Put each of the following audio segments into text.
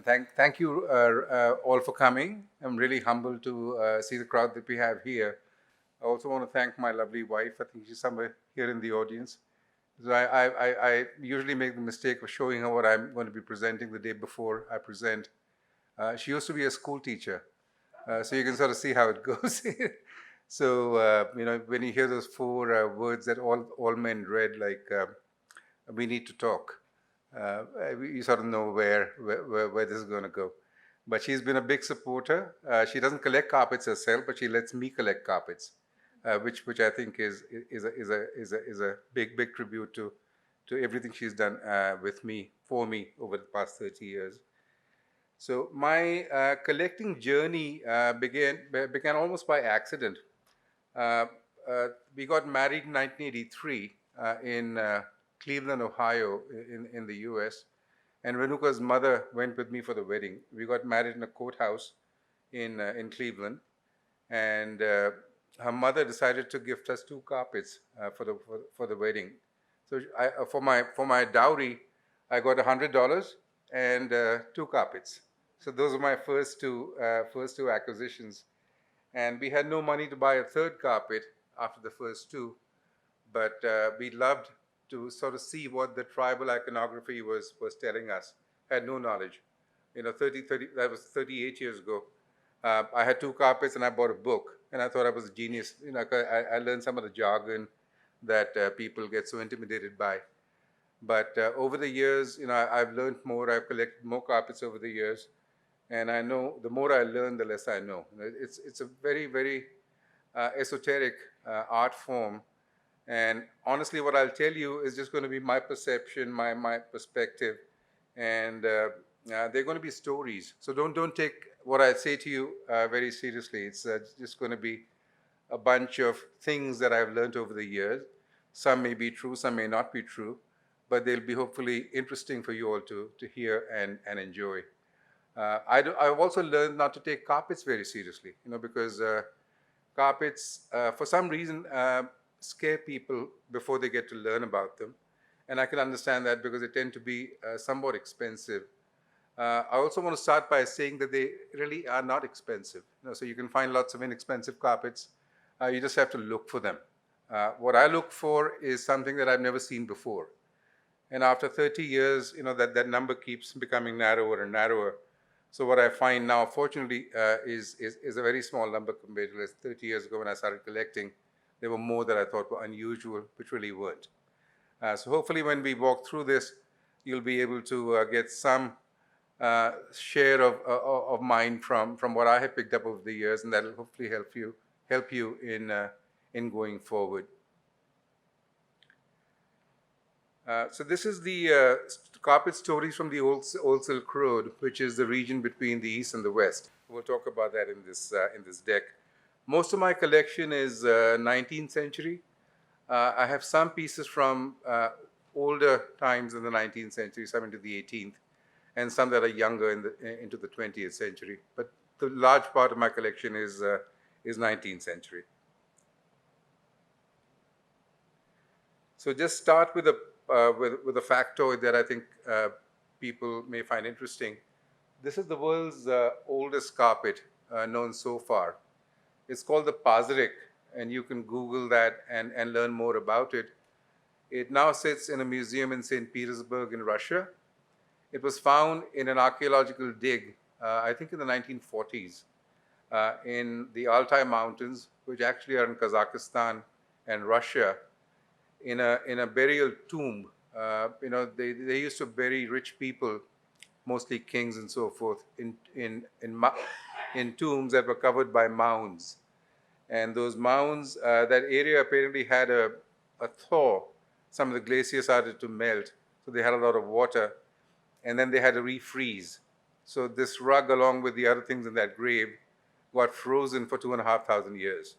Thank you all for coming. I'm really humbled to see the crowd that we have here. I also want to thank my lovely wife. I think she's somewhere here in the audience. So I usually make the mistake of showing her what I'm going to be presenting the day before I present. She used to be a school teacher, so you can sort of see how it goes. So when you hear those four words that all men read, like we need to talk. Uh, you sort of know where this is going to go. But she's been a big supporter. She doesn't collect carpets herself, but she lets me collect carpets, which I think is a big tribute to everything she's done with me for me over the past 30 years. So my collecting journey began almost by accident. Uh, we got married in 1983 in Cleveland, Ohio, in the US. And Renuka's mother went with me for the wedding. We got married in a courthouse in Cleveland. And her mother decided to gift us two carpets for the wedding. So for my dowry, I got $100 and two carpets. So those were my first two acquisitions, and we had no money to buy a third carpet after the first two, but we loved to sort of see what the tribal iconography was telling us. Had no knowledge. 30, that was 38 years ago. I had two carpets and I bought a book, and I thought I was a genius. 'Cause I learned some of the jargon that people get so intimidated by. But over the years, I've learned more. I've collected more carpets over the years, and I know the more I learn, the less I know. It's a very esoteric art form, and honestly, what I'll tell you is just going to be my perception, my perspective, and they're going to be stories. So don't take what I say to you very seriously. It's just going to be a bunch of things that I've learned over the years. Some may be true, some may not be true, but they'll be hopefully interesting for you all to hear and enjoy. I've also learned not to take carpets very seriously, because carpets, for some reason, scare people before they get to learn about them. And I can understand that because they tend to be somewhat expensive. I also want to start by saying that they really are not expensive. So you can find lots of inexpensive carpets. You just have to look for them. What I look for is something that I've never seen before. And after 30 years, that number keeps becoming narrower and narrower. So what I find now, fortunately, is a very small number compared to 30 years ago when I started collecting. There were more that I thought were unusual, which really weren't. So hopefully when we walk through this, you'll be able to get some share of mine from what I have picked up over the years, and that'll hopefully help you in going forward. So this is the carpet stories from the old Silk Road, which is the region between the East and the West. We'll talk about that in this deck. Most of my collection is 19th century. I have some pieces from older times in the 19th century, some into the 18th, and some that are younger into the 20th century. But the large part of my collection is 19th century. So just start with a factoid that I think people may find interesting. This is the world's oldest carpet known so far. It's called the Pazarik, and you can Google that and learn more about it. It now sits in a museum in St. Petersburg in Russia. It was found in an archaeological dig, I think in the 1940s, in the Altai Mountains, which actually are in Kazakhstan and Russia, in a burial tomb. They used to bury rich people, mostly kings and so forth, in tombs that were covered by mounds. And those mounds, that area apparently had a thaw. Some of the glaciers started to melt, so they had a lot of water, and then they had to refreeze. So this rug, along with the other things in that grave, got frozen for 2,500 years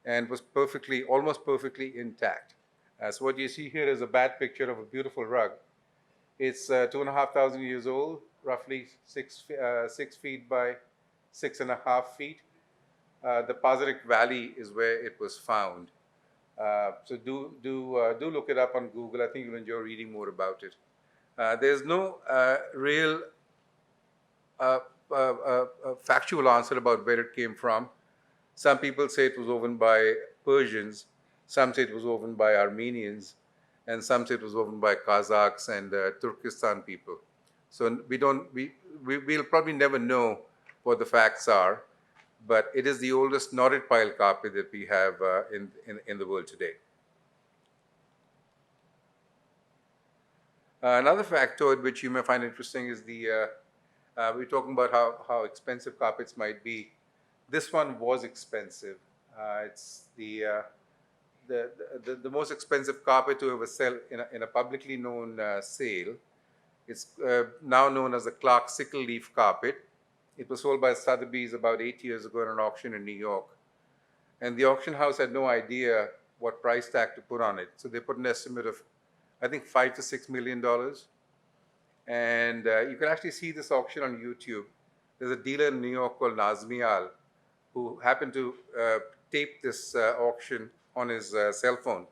and was almost perfectly intact. So what you see here is a bad picture of a beautiful rug. It's 2,500 years old, roughly 6 feet by 6.5 feet. The Pazarik Valley is where it was found. So do look it up on Google. I think you'll enjoy reading more about it. There's no real a factual answer about where it came from. Some people say it was woven by Persians, some say it was woven by Armenians, and some say it was woven by Kazakhs and Turkestan people. So we'll probably never know what the facts are, but it is the oldest knotted pile carpet that we have in the world today. Another factoid which you may find interesting is we're talking about how expensive carpets might be. This one was expensive. It's the most expensive carpet to ever sell in a publicly known sale. It's now known as the Clark sickle leaf carpet. It was sold by Sotheby's about 8 years ago at an auction in New York. And the auction house had no idea what price tag to put on it. So they put an estimate of, I think, $5 to $6 million. And you can actually see this auction on YouTube. There's a dealer in New York called Nazmial who happened to tape this auction on his cell phone,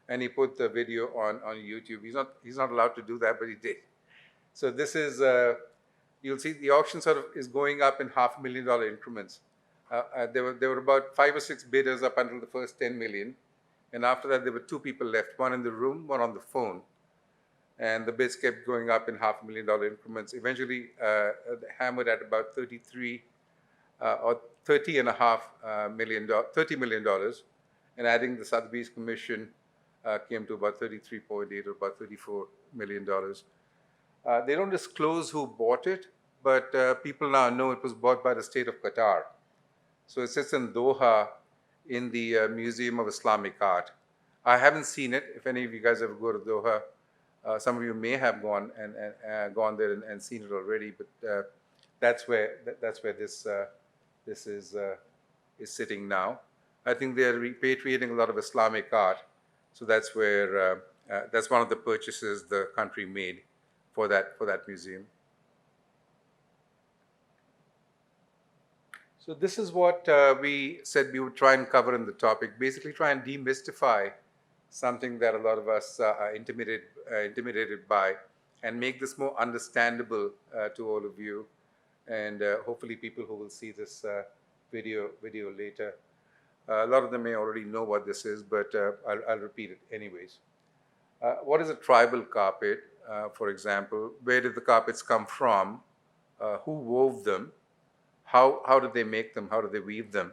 and he put the video on YouTube. He's not allowed to do that, but he did. So this is you'll see the auction sort of is going up in $500,000 increments. There were about 5 or 6 bidders up until the first 10 million, and after that there were 2 people left, one in the room, one on the phone. And the bids kept going up in $500,000 increments. Eventually, hammered at about 33 or $30 million, and adding the Sotheby's commission came to about 33.8 or about $34 million. They don't disclose who bought it, but people now know it was bought by the state of Qatar. So it sits in Doha in the Museum of Islamic Art. I haven't seen it. If any of you guys ever go to Doha, some of you may have gone gone there and seen it already, but that's where this is sitting now. I think they're repatriating a lot of Islamic art, so that's where that's one of the purchases the country made for that museum. So this is what we said we would try and cover in the topic. Basically, try and demystify something that a lot of us are intimidated by, and make this more understandable to all of you, and hopefully people who will see this video later. A lot of them may already know what this is, but I'll repeat it anyways. What is a tribal carpet, for example? Where did the carpets come from? Who wove them? How did they make them? How did they weave them?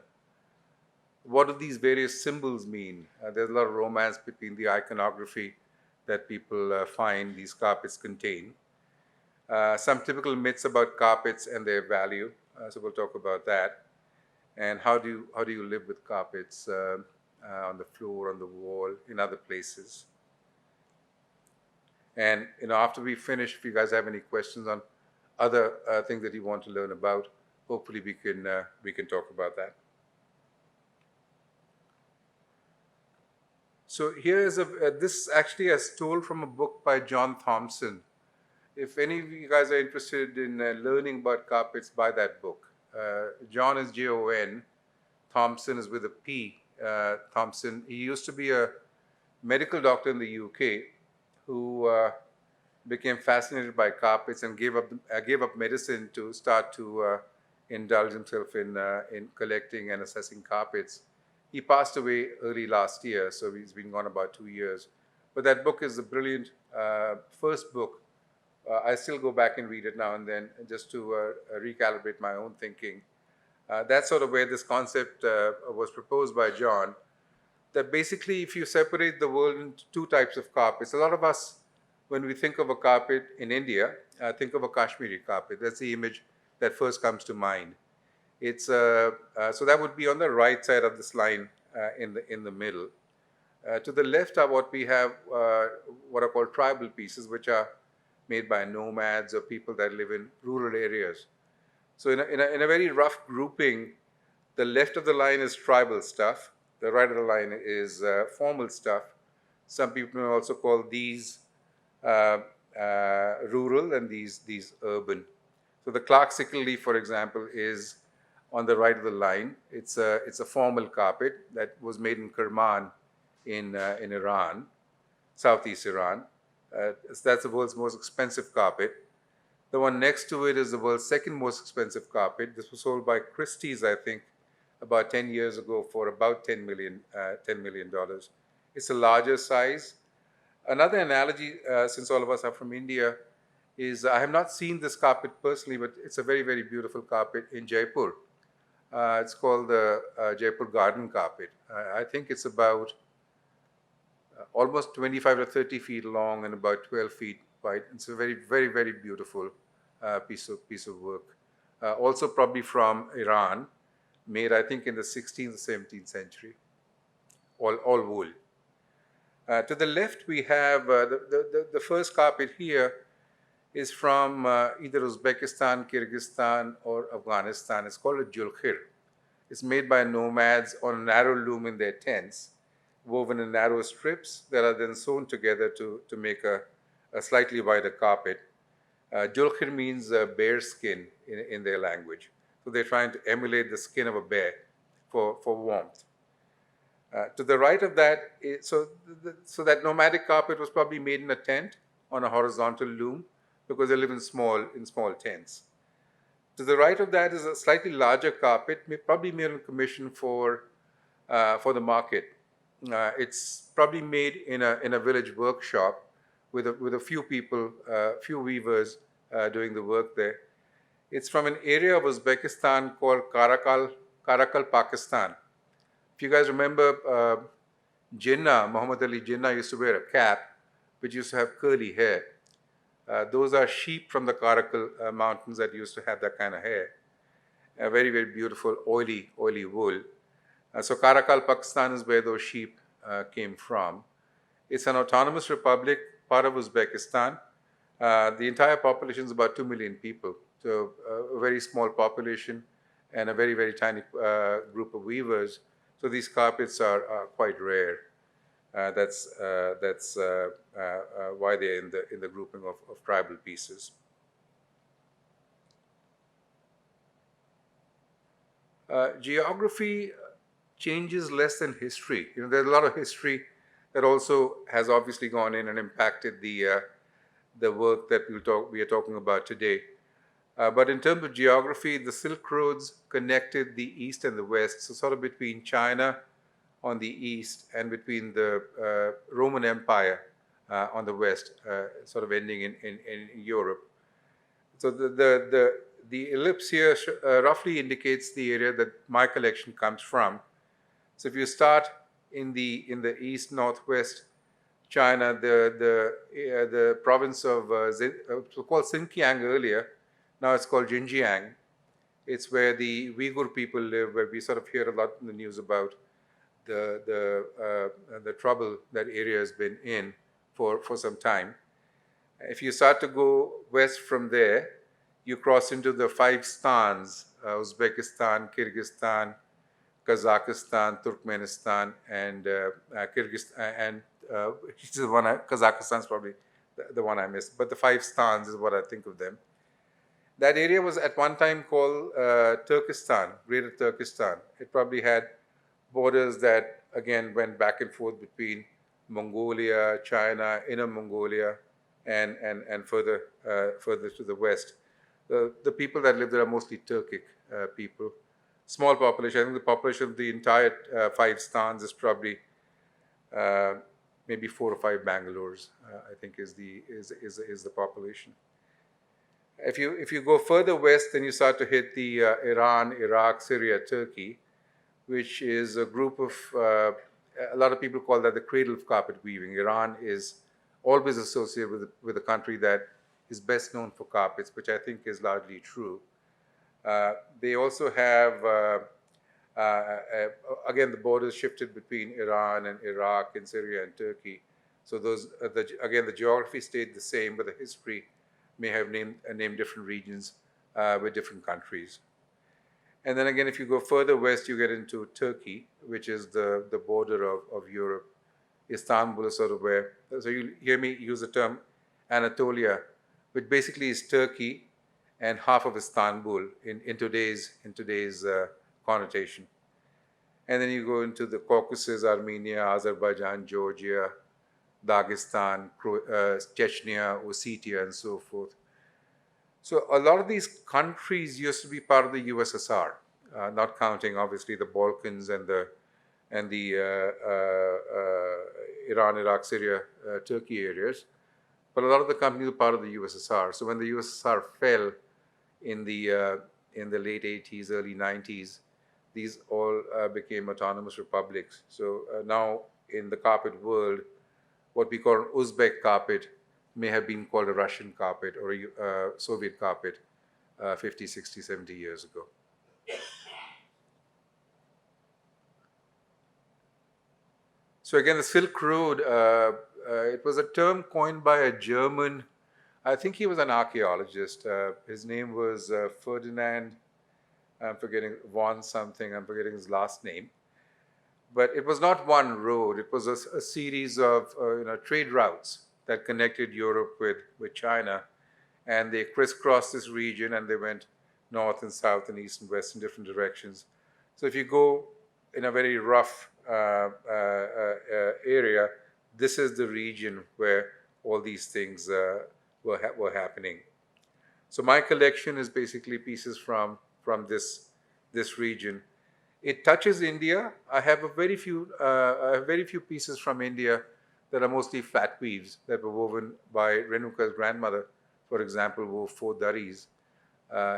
What do these various symbols mean? There's a lot of romance between the iconography that people find these carpets contain. Some typical myths about carpets and their value. So we'll talk about that. And how do you live with carpets on the floor, on the wall, in other places? And after we finish, if you guys have any questions on other things that you want to learn about, hopefully we can talk about that. So here is this actually is told from a book by John Thompson. If any of you guys are interested in learning about carpets, buy that book. John is Jon. Thompson is with a P. Thompson. He used to be a medical doctor in the UK who became fascinated by carpets and gave up medicine to start to indulge himself in collecting and assessing carpets. He passed away early last year, so he's been gone about 2 years. But that book is a brilliant first book. I still go back and read it now and then just to recalibrate my own thinking. That's sort of where this concept was proposed by John, that basically if you separate the world into 2 types of carpets, a lot of us, when we think of a carpet in India, think of a Kashmiri carpet. That's the image that first comes to mind. It's so that would be on the right side of this line in the middle. To the left are what we have, what are called tribal pieces, which are made by nomads or people that live in rural areas. So in a very rough grouping, the left of the line is tribal stuff. The right of the line is formal stuff. Some people may also call these rural and these urban. So the Clark sickle leaf, for example, is on the right of the line. It's a formal carpet that was made in Kerman in Iran, southeast Iran. That's the world's most expensive carpet. The one next to it is the world's second most expensive carpet. This was sold by Christie's, I think, about 10 years ago for about $10 million. It's a larger size. Another analogy, since all of us are from India, is I have not seen this carpet personally, but it's a very, very beautiful carpet in Jaipur. It's called the Jaipur Garden carpet. I think it's about almost 25 to 30 feet long and about 12 feet wide. It's a very, very, very beautiful piece of work. Also probably from Iran, made I think in the 16th or 17th century, all wool. To the left, we have the first carpet here is from either Uzbekistan, Kyrgyzstan, or Afghanistan. It's called a julkhir. It's made by nomads on a narrow loom in their tents, woven in narrow strips that are then sewn together to make a slightly wider carpet. Julkhir means bear skin in their language. So they're trying to emulate the skin of a bear for warmth. To the right of that, so that nomadic carpet was probably made in a tent on a horizontal loom because they live in small tents. To the right of that is a slightly larger carpet, probably made on commission for the market. It's probably made in a village workshop with a few people, few weavers doing the work there. It's from an area of Uzbekistan called Karakal, Pakistan. If you guys remember, Jinnah, Muhammad Ali Jinnah used to wear a cap which used to have curly hair. Those are sheep from the Karakal mountains that used to have that kind of hair. Very, very beautiful, oily wool. So Karakal, Pakistan is where those sheep came from. It's an autonomous republic, part of Uzbekistan. The entire population is about 2 million people. So a very small population and a very, very tiny group of weavers. So these carpets are quite rare. That's why they're in the grouping of tribal pieces. Geography changes less than history. There's a lot of history that also has obviously gone in and impacted the work that we are talking about today. But in terms of geography, the Silk Roads connected the East and the West, so sort of between China on the East and between the Roman Empire on the West, sort of ending in Europe. So the ellipse here roughly indicates the area that my collection comes from. So if you start in the East Northwest China, the province of it was called Xinjiang earlier. Now it's called Xinjiang. It's where the Uyghur people live, where we sort of hear a lot in the news about the trouble that area has been in for some time. If you start to go west from there, you cross into the 5 stans: Uzbekistan, Kyrgyzstan, Kazakhstan, Turkmenistan, and Kyrgyzstan. And Kazakhstan is probably the one I missed. But the 5 stans is what I think of them. That area was at one time called Turkestan, Greater Turkestan. It probably had borders that, again, went back and forth between Mongolia, China, Inner Mongolia, and further to the west. The people that live there are mostly Turkic people. Small population. I think the population of the entire 5 stans is probably maybe 4 or 5 Bangalores. I think is the population. If you go further west, then you start to hit the Iran, Iraq, Syria, Turkey, which is a group of a lot of people call that the cradle of carpet weaving. Iran is always associated with a country that is best known for carpets, which I think is largely true. They also have again, the borders shifted between Iran and Iraq and Syria and Turkey. So those again, the geography stayed the same, but the history may have named different regions with different countries. And then again, if you go further west, you get into Turkey, which is the border of Europe. Istanbul is sort of where, so you hear me use the term Anatolia, which basically is Turkey and half of Istanbul in today's connotation. And then you go into the Caucasus, Armenia, Azerbaijan, Georgia, Dagestan, Chechnya, Ossetia, and so forth. So a lot of these countries used to be part of the USSR, not counting obviously the Balkans and the Iran, Iraq, Syria, Turkey areas. But a lot of the companies were part of the USSR. So when the USSR fell in the late 80s, early 90s, these all became autonomous republics. So now in the carpet world, what we call an Uzbek carpet may have been called a Russian carpet or a Soviet carpet 50, 60, 70 years ago. So again, the Silk Road, it was a term coined by a German, I think he was an archaeologist. His name was Ferdinand, I'm forgetting, von something, I'm forgetting his last name. But it was not one road, it was a series of trade routes that connected Europe with China. And they crisscrossed this region and they went north and south and east and west in different directions. So if you go in a very rough area, this is the region where all these things were happening. So my collection is basically pieces from this region. It touches India. I have very few pieces from India that are mostly flat weaves that were woven by Renuka's grandmother, for example, wove 4 dharis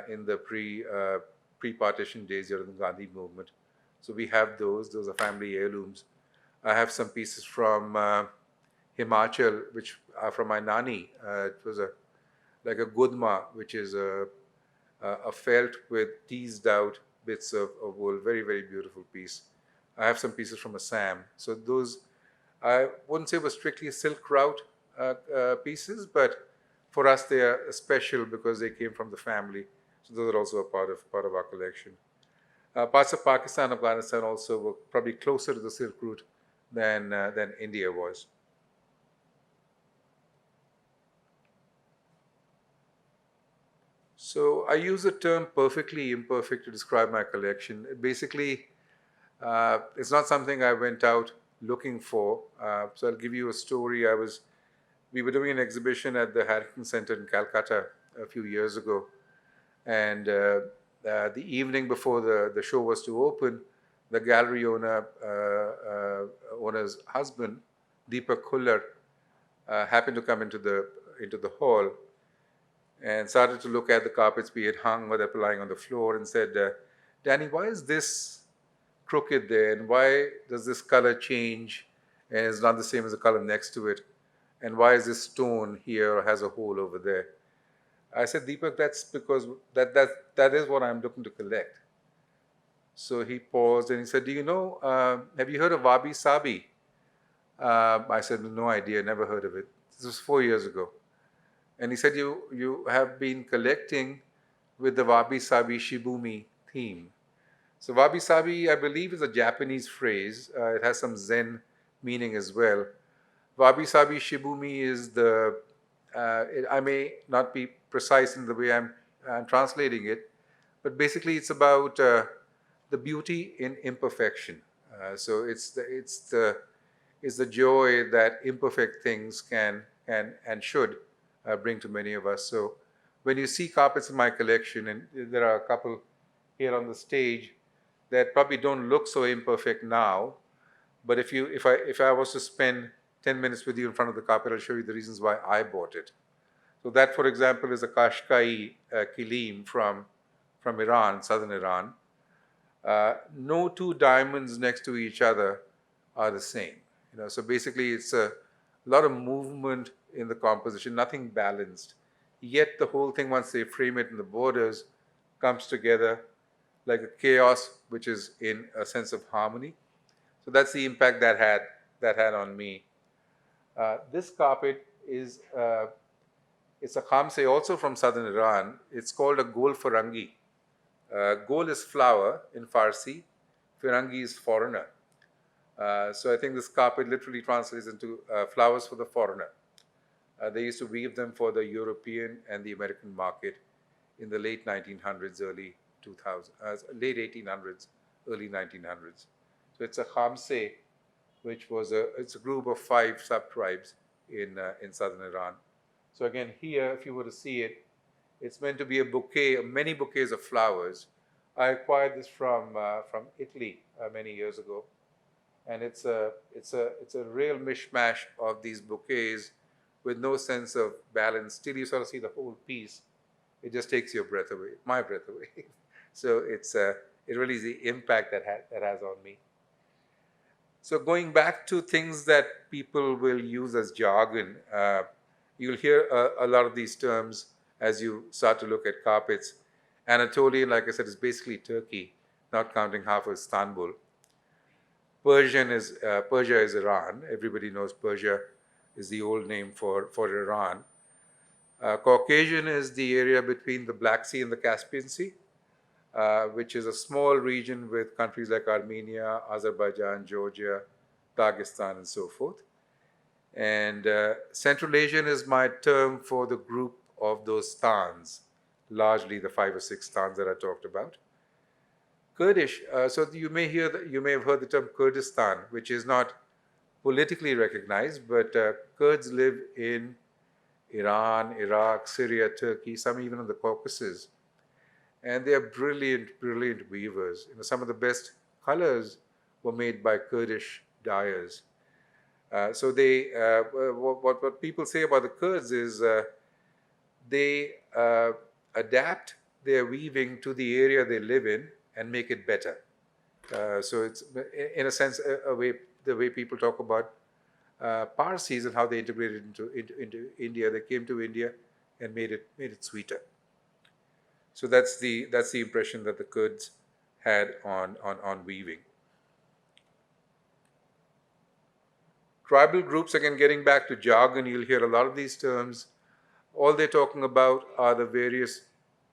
in the pre-partition days during the Gandhi movement. So we have those. Those are family heirlooms. I have some pieces from Himachal, which are from my nani. It was like a gudma, which is a felt with teased out bits of wool. Very, very beautiful piece. I have some pieces from Assam. So those, I wouldn't say were strictly silk route pieces, but for us they are special because they came from the family. So those are also a part of our collection. Parts of Pakistan, Afghanistan also were probably closer to the Silk Route than India was. So I use the term perfectly imperfect to describe my collection. Basically, it's not something I went out looking for. So I'll give you a story. We were doing an exhibition at the Jargon Center in Calcutta a few years ago, and the evening before the show was to open, the gallery owner's husband, Deepak Khullar, happened to come into the hall and started to look at the carpets we had hung or that were lying on the floor and said, Danny, why is this crooked there? And why does this color change and is not the same as the color next to it? And why is this stone here or has a hole over there? I said, Deepak, that's because that is what I'm looking to collect. So he paused and he said, do you know, have you heard of wabi sabi? I said, no idea, never heard of it. This was 4 years ago. And he said, you have been collecting with the wabi sabi shibumi theme. So wabi sabi, I believe, is a Japanese phrase. It has some Zen meaning as well. Wabi sabi shibumi is I may not be precise in the way I'm translating it, but basically it's about the beauty in imperfection. So it's the joy that imperfect things can and should bring to many of us. So when you see carpets in my collection, and there are a couple here on the stage that probably don't look so imperfect now, but if I was to spend 10 minutes with you in front of the carpet, I'll show you the reasons why I bought it. So that, for example, is a Qashqai kilim from Iran, southern Iran. No two diamonds next to each other are the same. So basically, it's a lot of movement in the composition, nothing balanced. Yet the whole thing, once they frame it in the borders, comes together like a chaos, which is in a sense of harmony. So that's the impact that had on me. This carpet is it's a khamse also from southern Iran. It's called a gol farangi. Gol is flower in Farsi. Farangi is foreigner. So I think this carpet literally translates into flowers for the foreigner. They used to weave them for the European and the American market in the late 1900s, early 2000s, late 1800s, early 1900s. So it's a khamse, which was it's a group of 5 sub-tribes in southern Iran. So again, here, if you were to see it, It's meant to be a bouquet, many bouquets of flowers. I acquired this from Italy many years ago, and it's a real mishmash of these bouquets with no sense of balance. Till you sort of see the whole piece, it just takes your breath away, my breath away. So it really is the impact that has on me. So going back to things that people will use as jargon, you'll hear a lot of these terms as you start to look at carpets. Anatolian, like I said, is basically Turkey, not counting half of Istanbul. Persia is Iran. Everybody knows Persia is the old name for Iran. Caucasian is the area between the Black Sea and the Caspian Sea, which is a small region with countries like Armenia, Azerbaijan, Georgia, Dagestan, and so forth. And Central Asian is my term for the group of those stans, largely the 5 or 6 stans that I talked about. Kurdish, so you may have heard the term Kurdistan, which is not politically recognized, but Kurds live in Iran, Iraq, Syria, Turkey, some even in the Caucasus. And they are brilliant, brilliant weavers. Some of the best colors were made by Kurdish dyers. So what people say about the Kurds is they adapt their weaving to the area they live in and make it better. So it's, in a sense, the way people talk about Parsis and how they integrated into India. They came to India and made it sweeter. So that's the impression that the Kurds had on weaving. Tribal groups, again, getting back to jargon, you'll hear a lot of these terms. All they're talking about are the various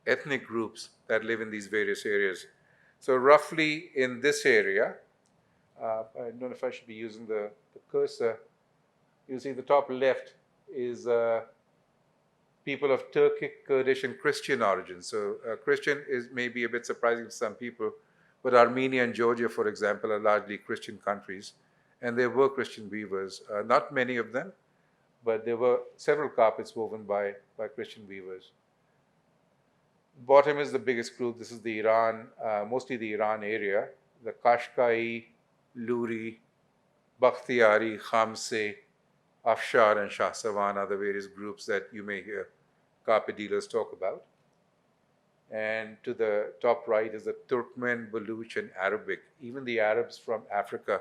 ethnic groups that live in these various areas. So roughly in this area, I don't know if I should be using the cursor. You see the top left is people of Turkic, Kurdish, and Christian origin. So Christian is maybe a bit surprising to some people, but Armenia and Georgia, for example, are largely Christian countries, and there were Christian weavers. Not many of them, but there were several carpets woven by Christian weavers. Bottom is the biggest group. This is the Iran, mostly the Iran area. The Qashqai, Luri, Bakhtiyari, Khamse, Afshar, and Shahsavan are the various groups that you may hear carpet dealers talk about. And to the top right is the Turkmen, Baluch, and Arabic. Even the Arabs from Africa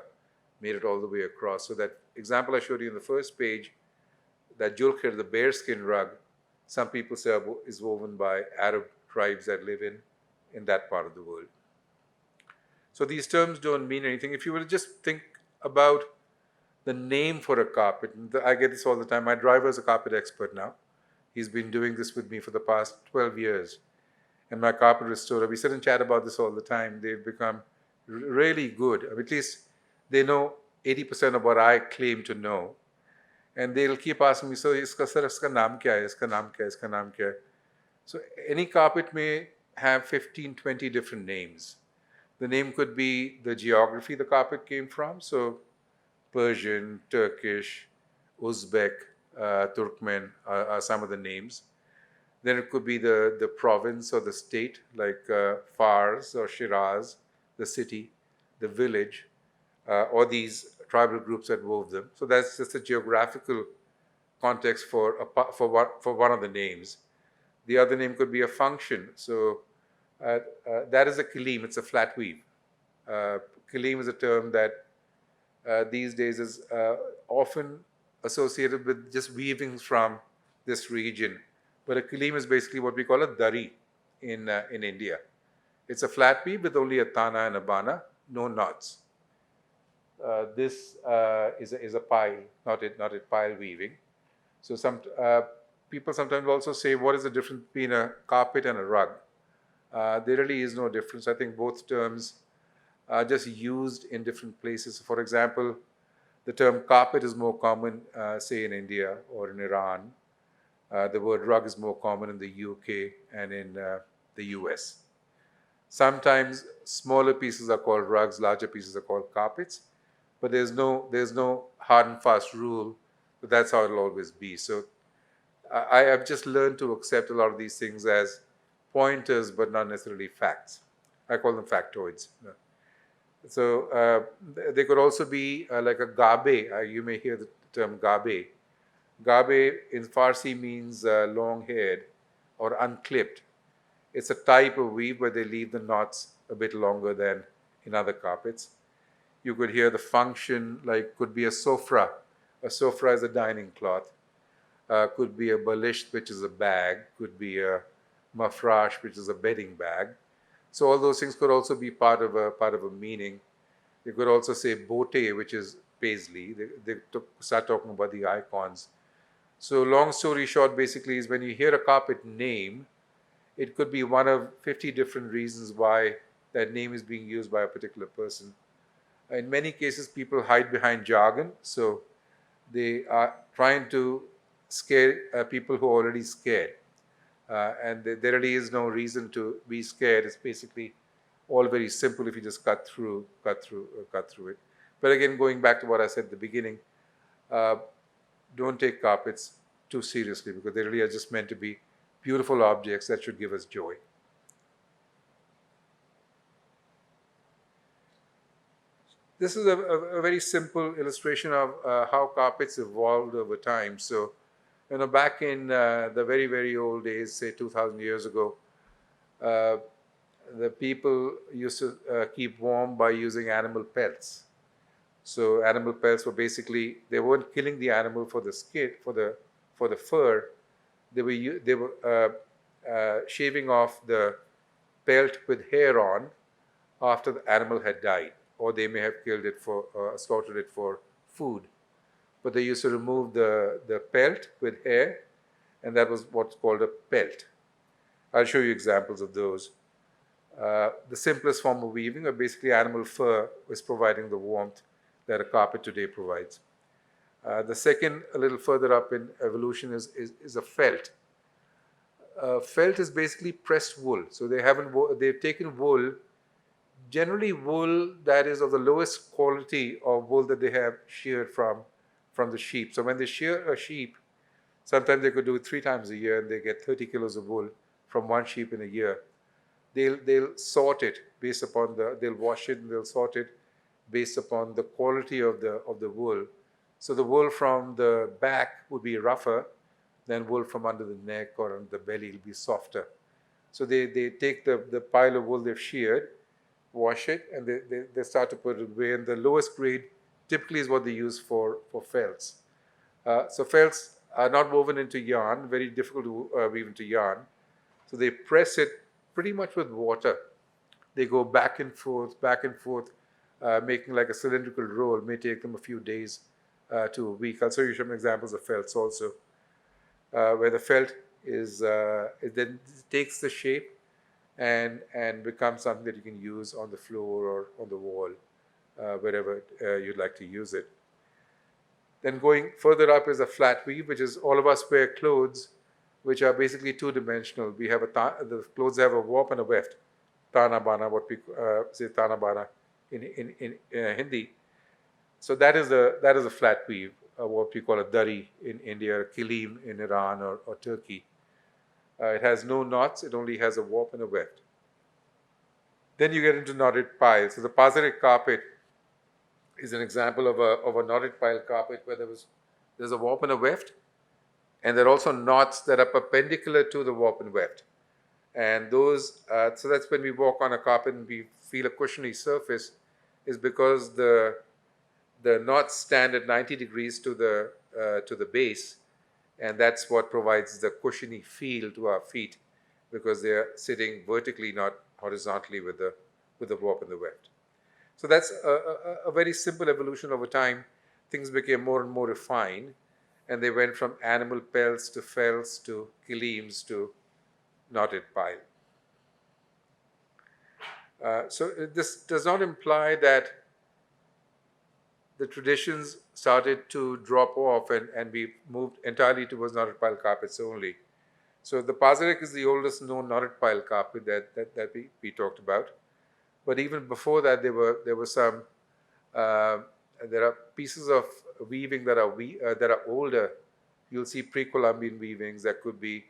made it all the way across. So that example I showed you in the first page, that julkhir, the bearskin rug, some people say is woven by Arab tribes that live in that part of the world. So these terms don't mean anything. If you will just think about the name for a carpet, I get this all the time. My driver is a carpet expert now. He's been doing this with me for the past 12 years. And my carpet restorer, we sit and chat about this all the time. They've become really good. At least they know 80% of what I claim to know. And they'll keep asking me, so iska naam kya hai, iska naam kya hai, iska naam kya hai? So any carpet may have 15, 20 different names. The name could be the geography the carpet came from. So Persian, Turkish, Uzbek, Turkmen are some of the names. Then it could be the province or the state, like Fars or Shiraz, the city, the village, or these tribal groups that wove them. So that's just a geographical context for one of the names. The other name could be a function. So that is a kilim. It's a flat weave. Kilim is a term that these days is often associated with just weavings from this region. But a kilim is basically what we call a dari in India. It's a flat weave with only a tana and a bana, no knots. This is a pile, not a pile weaving. So some people sometimes also say, what is the difference between a carpet and a rug? There really is no difference. I think both terms are just used in different places. For example, the term carpet is more common, say, in India or in Iran. The word rug is more common in the UK and in the US. Sometimes smaller pieces are called rugs, larger pieces are called carpets, but there's no hard and fast rule, but that's how it'll always be. So I have just learned to accept a lot of these things as pointers, but not necessarily facts. I call them factoids. So they could also be like a gabe. You may hear the term gabe. Gabe in Farsi means long-haired or unclipped. It's a type of weave where they leave the knots a bit longer than in other carpets. You could hear the function, like could be a sofra. A sofra is a dining cloth. Could be a balisht, which is a bag. Could be a mafrash, which is a bedding bag. So all those things could also be part of a meaning. You could also say bote, which is paisley. They start talking about the icons. So long story short, basically, is when you hear a carpet name, it could be one of 50 different reasons why that name is being used by a particular person. In many cases, people hide behind jargon, so they are trying to scare people who are already scared. And there really is no reason to be scared. It's basically all very simple if you just cut through it. But again, going back to what I said at the beginning, don't take carpets too seriously because they really are just meant to be beautiful objects that should give us joy. This is a very simple illustration of how carpets evolved over time. So, back in the very, very old days, say 2,000 years ago, the people used to keep warm by using animal pelts. So animal pelts were basically, they weren't killing the animal for the skin, for the fur. They were shaving off the pelt with hair on after the animal had died, or they may have killed it for slaughtered it for food. But they used to remove the pelt with hair, and that was what's called a pelt. I'll show you examples of those. The simplest form of weaving, or basically animal fur, is providing the warmth that a carpet today provides. The second, a little further up in evolution, is a felt. Felt is basically pressed wool. So they've taken wool, generally wool that is of the lowest quality of wool that they have sheared from the sheep. So when they shear a sheep, sometimes they could do it 3 times a year, and they get 30 kilos of wool from one sheep in a year. They'll sort it based upon they'll wash it and they'll sort it based upon the quality of the wool. So the wool from the back would be rougher than wool from under the neck or under the belly will be softer. So they take the pile of wool they've sheared, wash it, and they start to put it away. And the lowest grade typically is what they use for felts. So felts are not woven into yarn, very difficult to weave into yarn. So they press it pretty much with water. They go back and forth, making like a cylindrical roll. It may take them a few days to a week. I'll show you some examples of felts also, where the felt it then takes the shape and becomes something that you can use on the floor or on the wall, wherever you'd like to use it. Then going further up is a flat weave, which is all of us wear clothes which are basically two-dimensional. We have the clothes have a warp and a weft, tana bana, what we say tana bana in Hindi. So that is a flat weave, what we call a dari in India, a kilim in Iran or Turkey. It has no knots, it only has a warp and a weft. Then you get into knotted piles. So the Pazarik carpet is an example of a knotted pile carpet where there's a warp and a weft, and there are also knots that are perpendicular to the warp and weft. And those, so that's when we walk on a carpet and we feel a cushiony surface, is because the knots stand at 90 degrees to the base, and that's what provides the cushiony feel to our feet, because they are sitting vertically, not horizontally, with the warp and the weft. So that's a very simple evolution over time. Things became more and more refined, and they went from animal pelts to felts to kilims to knotted pile. So this does not imply that the traditions started to drop off and we moved entirely towards knotted pile carpets only. So the Pazarik is the oldest known knotted pile carpet that we talked about. But even before that, there were some. There are pieces of weaving that are older you'll see pre-Columbian weavings that could be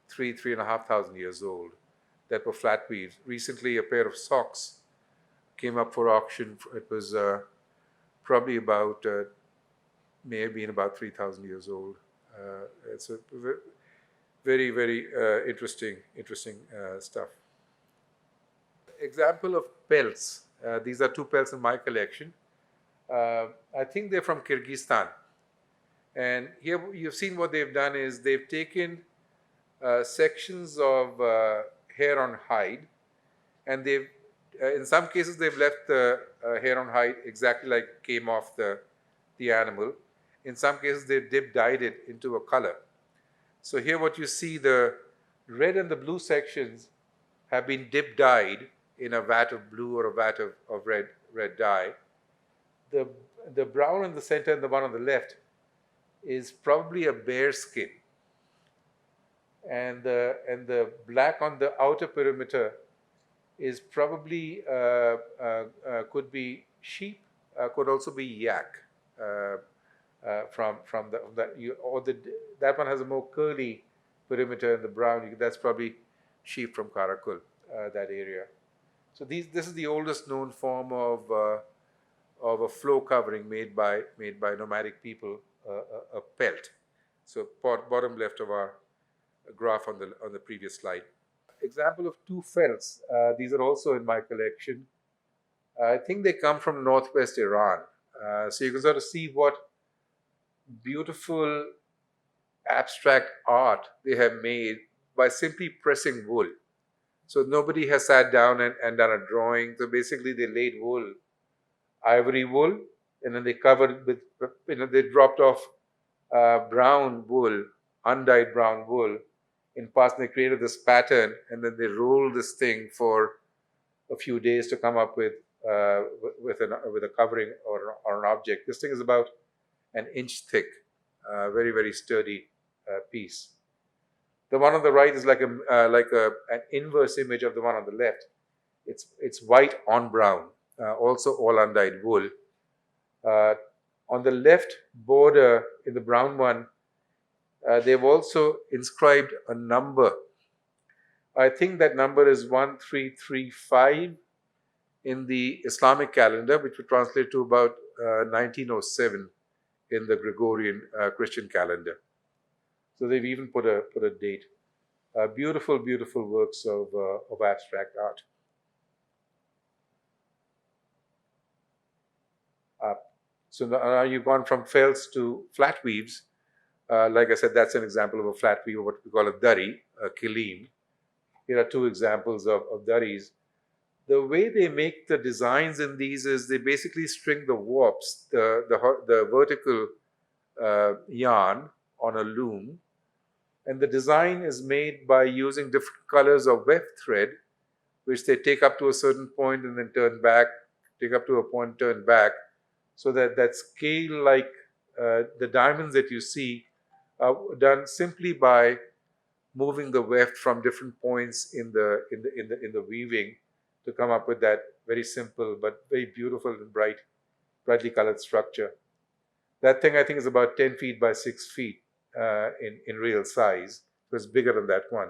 3,500 years old that were flat weaves. Recently, a pair of socks came up for auction. It was probably about, may have been about 3,000 years old. It's a very, very interesting stuff. Example of pelts. These are two pelts in my collection. I think they're from Kyrgyzstan. And here you've seen what they've done is they've taken sections of hair on hide, and they've, in some cases, they've left the hair on hide exactly like it came off the animal. In some cases, they've dyed it into a color. So here what you see, the red and the blue sections have been dyed in a vat of blue or a vat of red dye. The brown in the center and the one on the left is probably a bear skin. And the black on the outer perimeter is probably, could be sheep, could also be yak. From that one has a more curly perimeter in the brown. That's probably sheep from Karakul, that area. So this is the oldest known form of a flow covering made by nomadic people, a pelt. So bottom left of our graph on the previous slide. Example of two felts. These are also in my collection. I think they come from northwest Iran. So you can sort of see what beautiful abstract art they have made by simply pressing wool. So nobody has sat down and done a drawing. So basically they laid wool, ivory wool, and then they covered with, they dropped off brown wool, undyed brown wool in parts, and they created this pattern, and then they rolled this thing for a few days to come up with a covering or an object. This thing is about an inch thick, very, very sturdy piece. The one on the right is like an inverse image of the one on the left. It's white on brown, also all undyed wool. On the left border in the brown one, they've also inscribed a number. I think that number is 1335 in the Islamic calendar, which would translate to about 1907 in the Gregorian Christian calendar. So they've even put a date. Beautiful, beautiful works of abstract art. So now you've gone from felts to flat weaves. Like I said, that's an example of a flat weave, what we call a dari, a kilim. Here are two examples of daris. The way they make the designs in these is they basically string the warps, the vertical yarn on a loom, and the design is made by using different colors of weft thread, which they take up to a certain point and then turn back, take up to a point, turn back, so that scale, like the diamonds that you see, are done simply by moving the weft from different points in the weaving to come up with that very simple but very beautiful and brightly colored structure. That thing I think is about 10 feet by 6 feet in real size. So it's bigger than that one.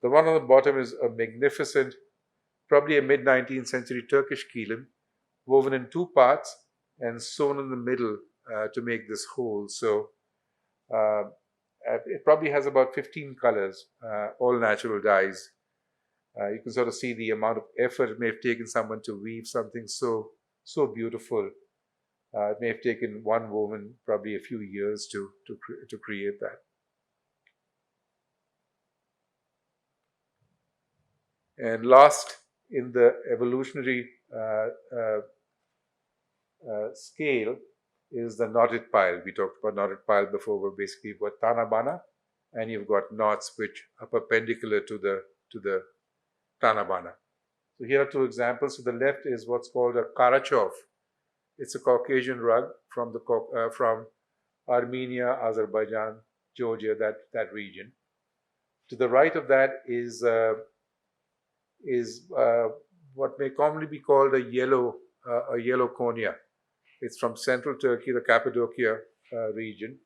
The one on the bottom is a magnificent, probably a mid-19th century Turkish kilim, woven in two parts and sewn in the middle to make this whole. So it probably has about 15 colors, all natural dyes. You can sort of see the amount of effort it may have taken someone to weave something so beautiful. It may have taken one woman probably a few years to create that. And last in the evolutionary scale is the knotted pile. We talked about knotted pile before, where basically you've got tanabana and you've got knots which are perpendicular to the tanabana. So here are two examples. So the left is what's called a karachov. It's a Caucasian rug from Armenia, Azerbaijan, Georgia, that region. To the right of that is what may commonly be called a yellow konya. It's from central Turkey, the Cappadocia region.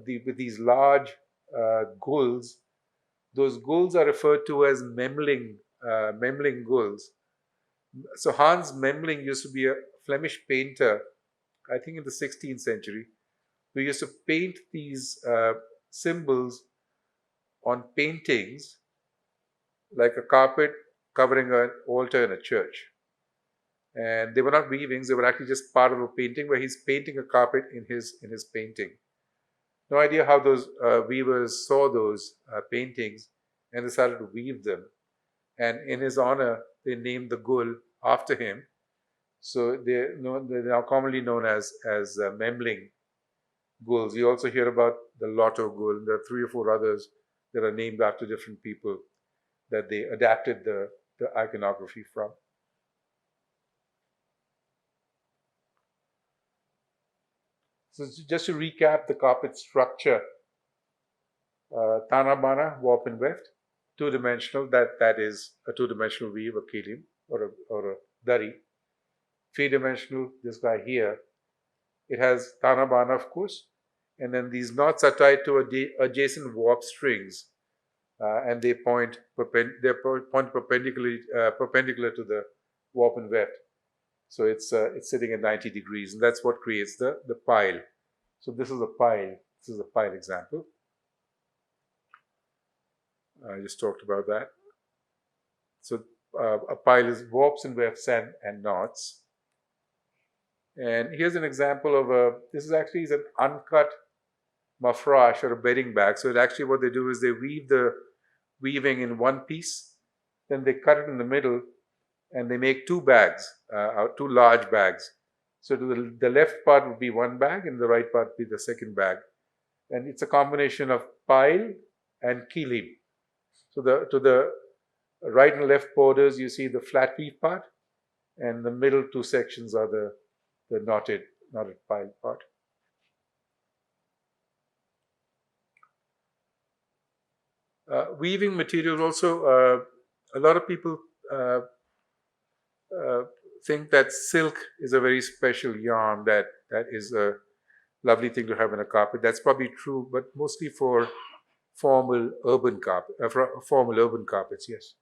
with these large gulls. Those gulls are referred to as Memling gulls. So Hans Memling used to be a Flemish painter, I think in the 16th century, who used to paint these symbols on paintings like a carpet covering an altar in a church. And they were not weavings; they were actually just part of a painting where he's painting a carpet in his painting. No idea how those weavers saw those paintings and decided to weave them. And in his honor, they named the gul after him. So they're now commonly known as Memling gulls. You also hear about the Lotto gul. There are 3 or 4 others that are named after different people that they adapted the iconography from. So just to recap the carpet structure, Tana Bana, warp and weft, two-dimensional, that is a two-dimensional weave, a kilim or a dari. Three-dimensional, this guy here, it has Tana Bana, of course, and then these knots are tied to adjacent warp strings, and they point perpendicular to the warp and weft. So it's sitting at 90 degrees, and that's what creates the pile. So this is a pile. This is a pile example. I just talked about that. So a pile is warps and wefts and knots. And here's an example of this is actually an uncut mafrash or a bedding bag. So actually what they do is they weave the weaving in one piece, then they cut it in the middle, and they make 2 bags, 2 large bags. So to the left part would be one bag, and the right part would be the second bag. And it's a combination of pile and kilim. So to the right and left borders, you see the flat weave part, and the middle 2 sections are the knotted pile part. Weaving materials also, a lot of people think that silk is a very special yarn that is a lovely thing to have in a carpet. That's probably true, but mostly for formal urban carpets, yes.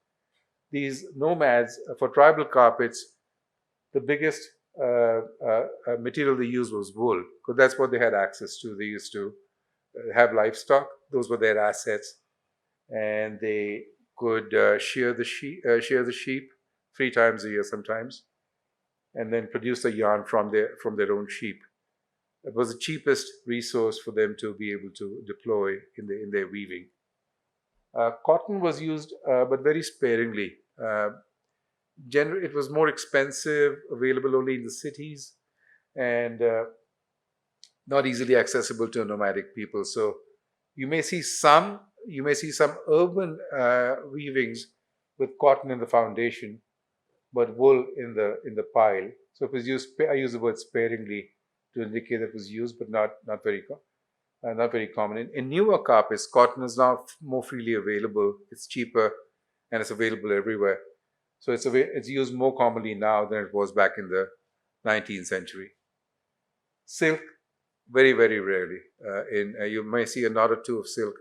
These nomads, for tribal carpets, the biggest material they used was wool, because that's what they had access to. They used to have livestock; those were their assets, and they could shear the sheep 3 times a year sometimes, and then produce a yarn from their own sheep. It was the cheapest resource for them to be able to deploy in their weaving. Cotton was used, but very sparingly. It was more expensive, available only in the cities, and not easily accessible to nomadic people. So you may see some urban weavings with cotton in the foundation, but wool in the pile. So it was used. I use the word sparingly to indicate that it was used, but not very common. In newer carpets, cotton is now more freely available. It's cheaper, and it's available everywhere. So it's used more commonly now than it was back in the 19th century. Silk, very, very rarely. You may see a knot or 2 of silk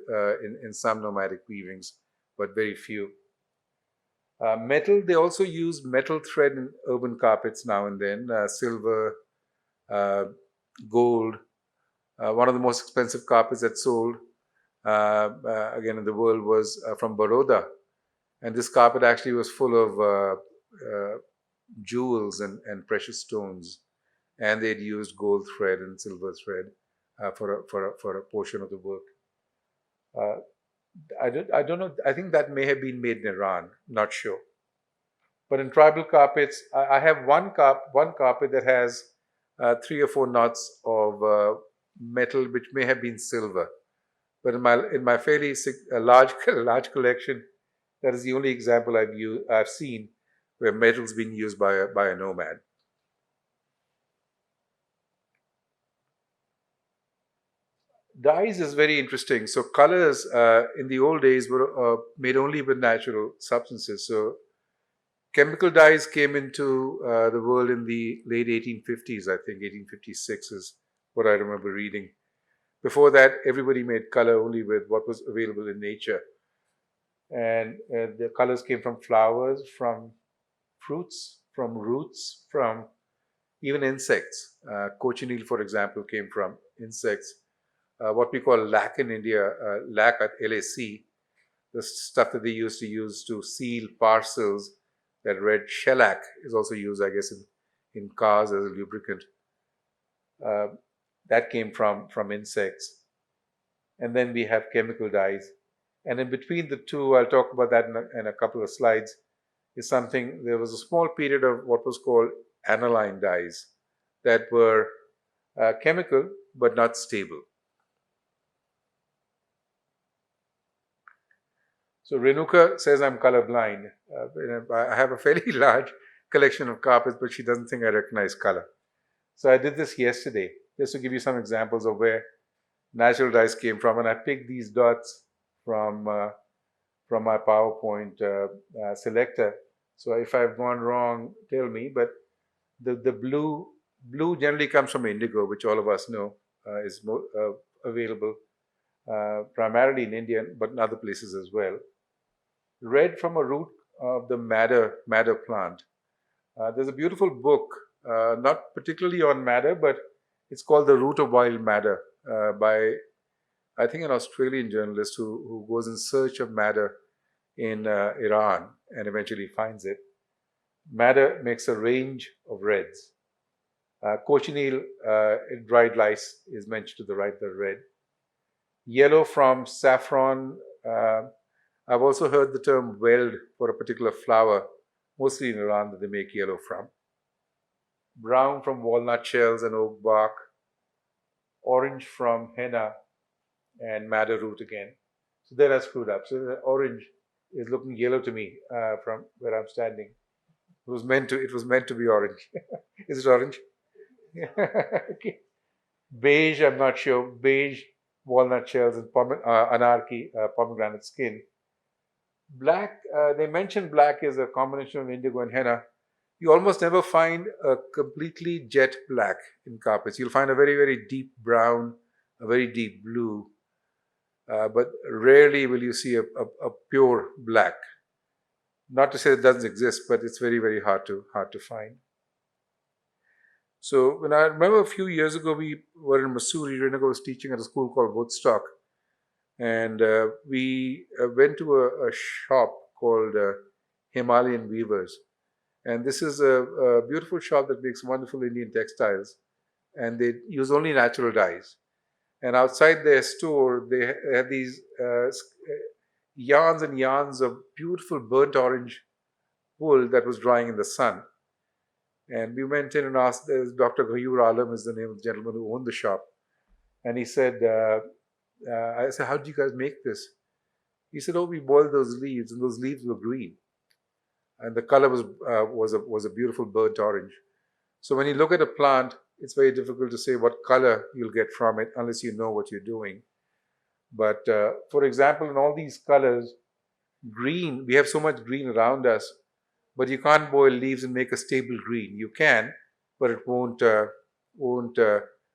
in some nomadic weavings, but very few. Metal, they also use metal thread in urban carpets now and then. Silver, gold. One of the most expensive carpets that sold, again in the world, was from Baroda. And this carpet actually was full of jewels and precious stones. And they'd used gold thread and silver thread for a portion of the work. I don't know. I think that may have been made in Iran. Not sure. But in tribal carpets, I have one carpet that has 3 or 4 knots of metal, which may have been silver. But in my fairly large collection, that is the only example I've seen where metal's been used by a nomad. Dyes is very interesting. So colors in the old days were made only with natural substances. So chemical dyes came into the world in the late 1850s, I think. 1856 is what I remember reading. Before that, everybody made color only with what was available in nature. And the colors came from flowers, from fruits, from roots, from even insects. Cochineal, for example, came from insects. What we call lac in India, lac at LAC, the stuff that they used to use to seal parcels, that red shellac is also used, I guess, in cars as a lubricant. Uh, that came from insects. And then we have chemical dyes. And in between the two, I'll talk about that in a couple of slides, is something, there was a small period of what was called aniline dyes that were chemical but not stable. So Renuka says I'm colorblind. I have a fairly large collection of carpets, but she doesn't think I recognize color. So I did this yesterday, just to give you some examples of where natural dyes came from, and I picked these dots from my PowerPoint selector. So if I've gone wrong, tell me. But the blue generally comes from indigo, which all of us know is available primarily in India, but in other places as well. Red from a root of the madder plant. There's a beautiful book, not particularly on madder, but it's called The Root of Wild Madder by, I think, an Australian journalist who goes in search of madder in Iran and eventually finds it. Madder makes a range of reds. Cochineal, dried lice, is mentioned to the right, the red. Yellow from saffron. I've also heard the term weld for a particular flower, mostly in Iran, that they make yellow from. Brown from walnut shells and oak bark. Orange from henna and madder root again. So there I screwed up. So the orange is looking yellow to me from where I'm standing. It was meant to be orange. Is it orange? Okay. Beige, I'm not sure. Beige, walnut shells, and anarchy, pomegranate skin. Black, they mentioned black is a combination of indigo and henna. You almost never find a completely jet black in carpets. You'll find a very, very deep brown, a very deep blue, but rarely will you see a pure black. Not to say it doesn't exist, but it's very, very hard to find. So when I remember a few years ago, we were in Missouri. Renuka was teaching at a school called Woodstock, and we went to a shop called Himalayan Weavers. And this is a beautiful shop that makes wonderful Indian textiles, and they use only natural dyes. And outside their store, they had these yarns and yarns of beautiful burnt orange wool that was drying in the sun. And we went in and asked, Dr. Ghayur Alam is the name of the gentleman who owned the shop. And he said, I said, how do you guys make this? He said, oh, we boiled those leaves, and those leaves were green. And the color was a beautiful burnt orange. So when you look at a plant, it's very difficult to say what color you'll get from it unless you know what you're doing. But for example, in all these colors, green, we have so much green around us, but you can't boil leaves and make a stable green. You can, but it won't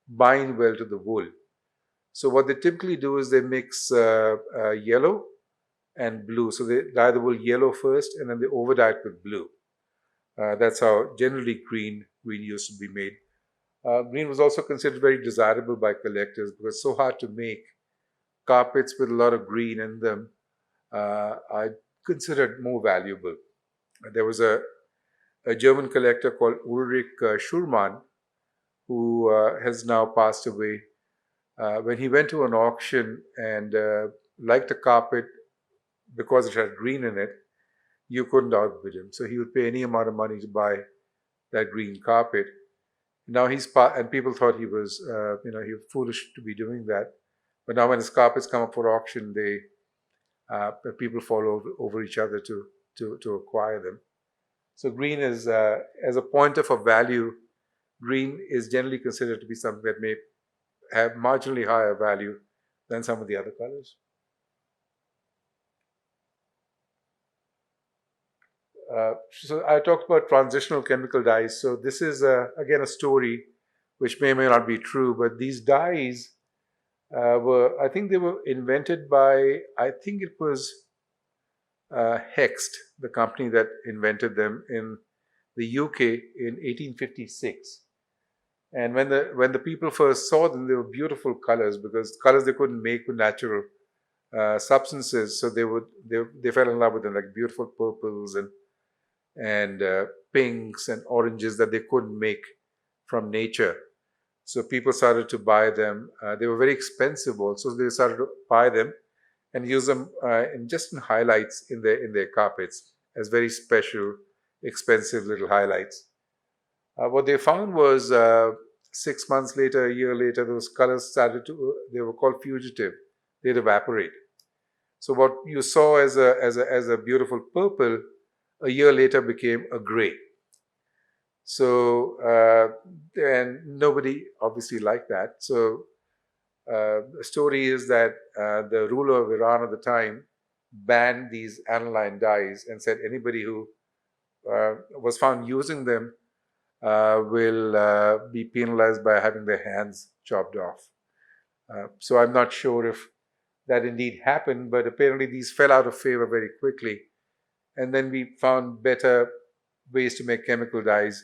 bind well to the wool. So what they typically do is they mix yellow and blue. So they dye the wool yellow first, and then they overdye it with blue. That's how generally green used to be made. Green was also considered very desirable by collectors because it's so hard to make carpets with a lot of green in them. I considered more valuable. There was a German collector called Ulrich Schurmann who has now passed away. When he went to an auction and liked a carpet because it had green in it, you couldn't outbid him. So he would pay any amount of money to buy that green carpet. Now and people thought he was, he was foolish to be doing that. But now when his carpets come up for auction, people fall over each other to acquire them. So green is, as a pointer for value, green is generally considered to be something that may have marginally higher value than some of the other colors. So I talked about transitional chemical dyes. So this is, again, a story which may or may not be true, but these dyes I think they were invented by, I think it was Hext, the company that invented them in the UK in 1856. And when the people first saw them, they were beautiful colors, because colors they couldn't make with natural substances. So they fell in love with them, like beautiful purples and pinks and oranges that they couldn't make from nature. So people started to buy them. They were very expensive also. So they started to buy them and use them in highlights in their carpets as very special, expensive little highlights. What they found was 6 months later, a year later, those colors started to, they were called fugitive. They'd evaporate. So what you saw as a beautiful purple, a year later became a gray. So, and nobody obviously liked that. So the story is that the ruler of Iran at the time banned these aniline dyes and said anybody who was found using them will be penalized by having their hands chopped off. So I'm not sure if that indeed happened, but apparently these fell out of favor very quickly. And then we found better ways to make chemical dyes.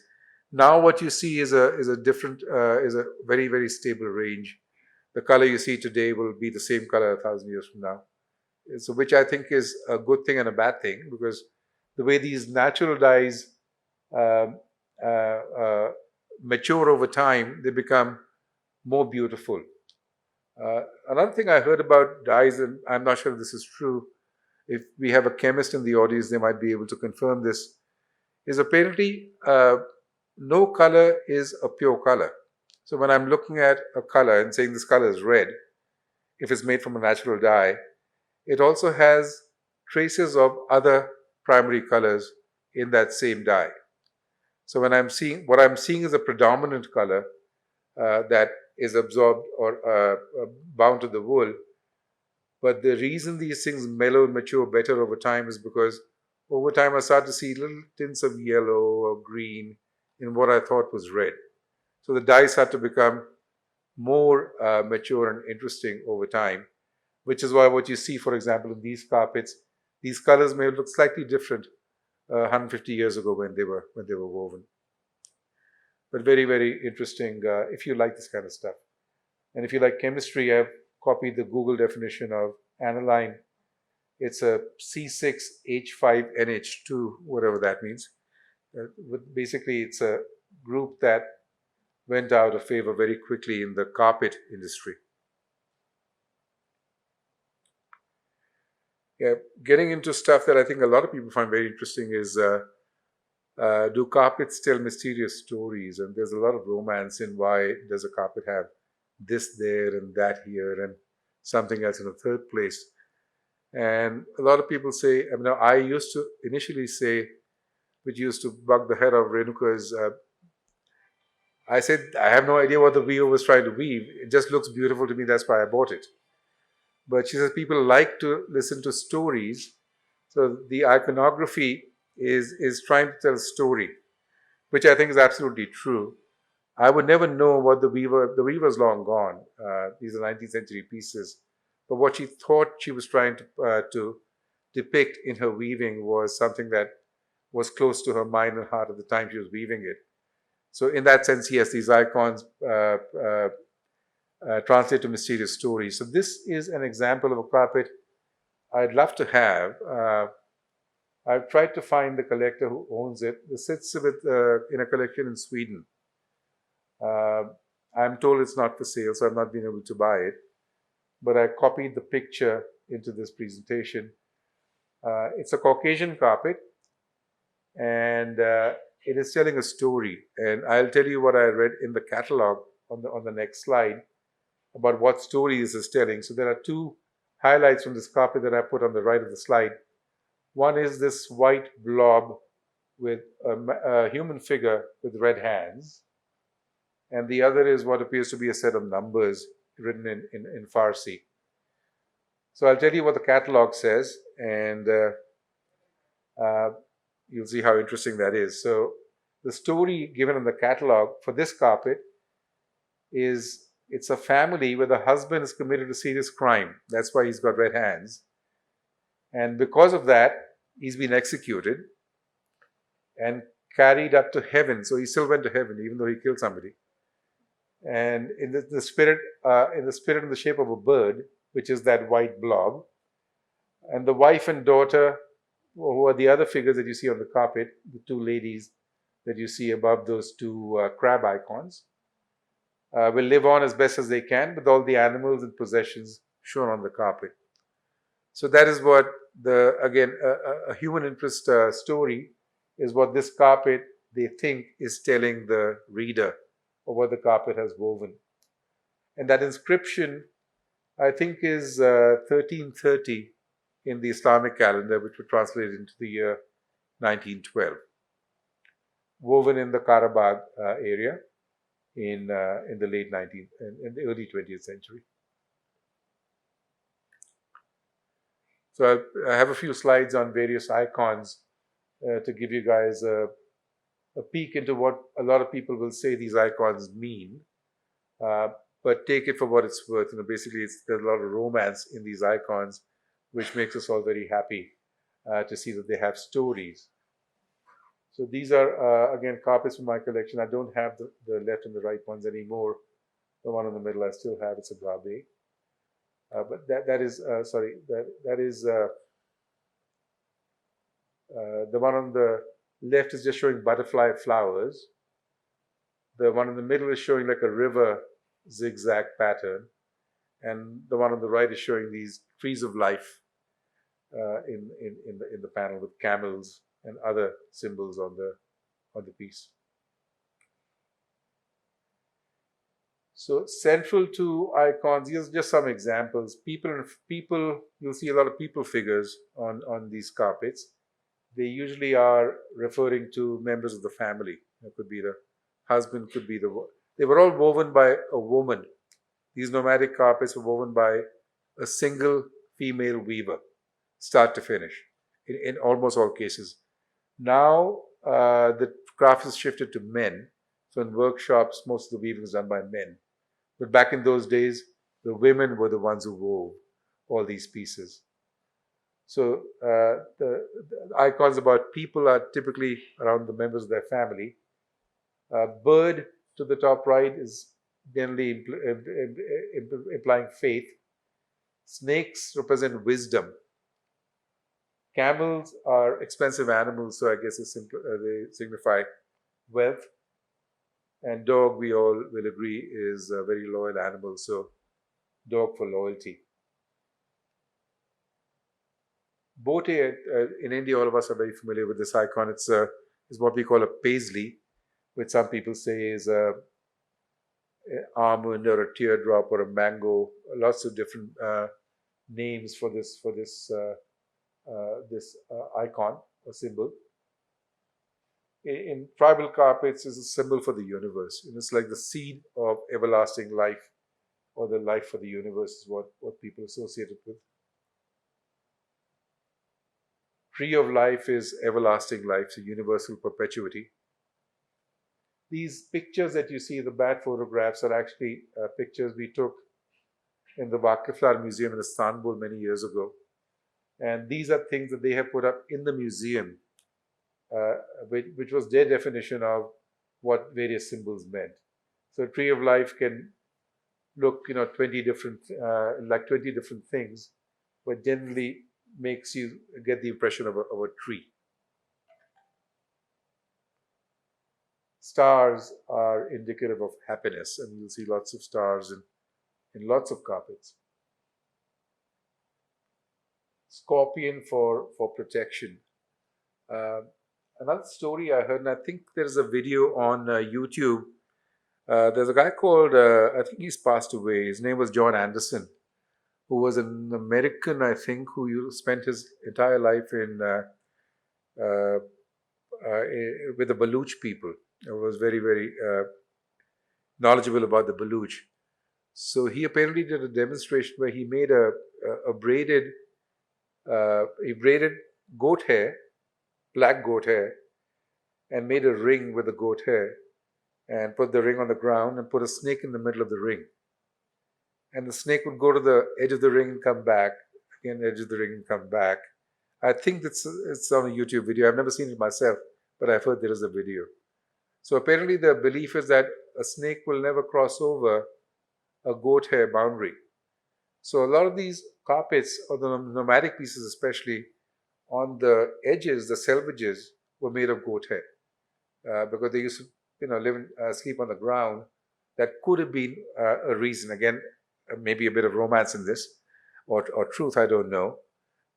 Now what you see is a different, is a very, very stable range. The color you see today will be the same color 1,000 years from now. So which I think is a good thing and a bad thing, because the way these natural dyes um, mature over time, they become more beautiful. Another thing I heard about dyes, and I'm not sure if this is true, if we have a chemist in the audience, they might be able to confirm this, is apparently no color is a pure color. So when I'm looking at a color and saying this color is red, if it's made from a natural dye, it also has traces of other primary colors in that same dye. So when what I'm seeing is a predominant color that is absorbed or bound to the wool. But the reason these things mellow and mature better over time is because over time I start to see little tints of yellow or green in what I thought was red. So the dyes start to become more mature and interesting over time, which is why what you see, for example, in these carpets, these colors may look slightly different 150 years ago when they were woven. But very, very interesting if you like this kind of stuff. And if you like chemistry, I've copied the Google definition of aniline. It's a C6H5NH2, whatever that means. Basically, it's a group that went out of favor very quickly in the carpet industry. Yeah, getting into stuff that I think a lot of people find very interesting is do carpets tell mysterious stories? And there's a lot of romance in why does a carpet have this there and that here and something else in the third place. And a lot of people say, I mean, I used to initially say, which used to bug the head of Renuka, is I said, I have no idea what the weaver was trying to weave. It just looks beautiful to me. That's why I bought it. But she says people like to listen to stories. So the iconography is trying to tell a story, which I think is absolutely true. I would never know what the weaver's long gone. These are 19th century pieces. But what she thought she was trying to depict in her weaving was something that was close to her mind and heart at the time she was weaving it. So in that sense, yes, these icons translate to mysterious stories. So this is an example of a carpet I'd love to have. I've tried to find the collector who owns it. It sits in a collection in Sweden. I'm told it's not for sale, so I've not been able to buy it. But I copied the picture into this presentation. It's a Caucasian carpet, and it is telling a story. And I'll tell you what I read in the catalog on the next slide about what story this is telling. So there are two highlights from this carpet that I put on the right of the slide. One is this white blob with a human figure with red hands. And the other is what appears to be a set of numbers written in Farsi. So I'll tell you what the catalog says, and you'll see how interesting that is. So the story given in the catalog for this carpet is It's a family where the husband is committed a serious crime. That's why he's got red hands. And because of that, he's been executed and carried up to heaven. So he still went to heaven, even though he killed somebody. And in the spirit in the shape of a bird, which is that white blob. And the wife and daughter, who are the other figures that you see on the carpet, the two ladies that you see above those two crab icons, will live on as best as they can with all the animals and possessions shown on the carpet. So that is what a human interest story is what this carpet, they think, is telling the reader of what the carpet has woven. And that inscription, I think, is 1330 in the Islamic calendar, which was translated into the year 1912, woven in the Karabagh area in the late 19th and the early 20th century. So I have a few slides on various icons to give you guys a peek into what a lot of people will say these icons mean. But take it for what it's worth. Basically, there's a lot of romance in these icons, which makes us all very happy to see that they have stories. So these are, again, carpets from my collection. I don't have the left and the right ones anymore. The one in the middle I still have. It's a agave. But that is the one on the left is just showing butterfly flowers. The one in the middle is showing like a river zigzag pattern, and the one on the right is showing these trees of life in the panel with camels and other symbols on the piece. So central to icons, here's just some examples. People, you'll see a lot of people figures on these carpets. They usually are referring to members of the family. It could be the husband, could be they were all woven by a woman. These nomadic carpets were woven by a single female weaver, start to finish, in almost all cases. Now, the craft has shifted to men. So in workshops, most of the weaving is done by men. But back in those days, the women were the ones who wove all these pieces. So the icons about people are typically around the members of their family. Bird to the top right is generally implying faith. Snakes represent wisdom. Camels are expensive animals, so I guess they signify wealth. And dog, we all will agree, is a very loyal animal, so dog for loyalty. Bote, in India, all of us are very familiar with this icon. It's what we call a paisley, which some people say is an almond or a teardrop or a mango. Lots of different names for this icon or symbol. In tribal carpets, is a symbol for the universe. It's like the seed of everlasting life, or the life for the universe is what people associate it with. Tree of life is everlasting life, so universal perpetuity. These pictures that you see, the bad photographs, are actually pictures we took in the Vakiflar Museum in Istanbul many years ago. And these are things that they have put up in the museum, which was their definition of what various symbols meant. So tree of life can look, 20 different things, but generally makes you get the impression of a tree. Stars are indicative of happiness, and you'll see lots of stars in lots of carpets. Scorpion for protection. Another story I heard, and I think there's a video on YouTube. There's a guy called, I think he's passed away. His name was John Anderson, who was an American, I think, who spent his entire life with the Baluch people. He was very, very knowledgeable about the Baluch. So he apparently did a demonstration where he made a braided goat hair, black goat hair, and made a ring with the goat hair, and put the ring on the ground and put a snake in the middle of the ring. and the snake would go to the edge of the ring and come back, again, edge of the ring and come back. I think it's on a YouTube video. I've never seen it myself, but I've heard there is a video. So apparently the belief is that a snake will never cross over a goat hair boundary. So a lot of these carpets, or the nomadic pieces especially, on the edges, the selvages were made of goat hair because they used to, live and sleep on the ground. That could have been a reason. Again, maybe a bit of romance in this, or truth, I don't know.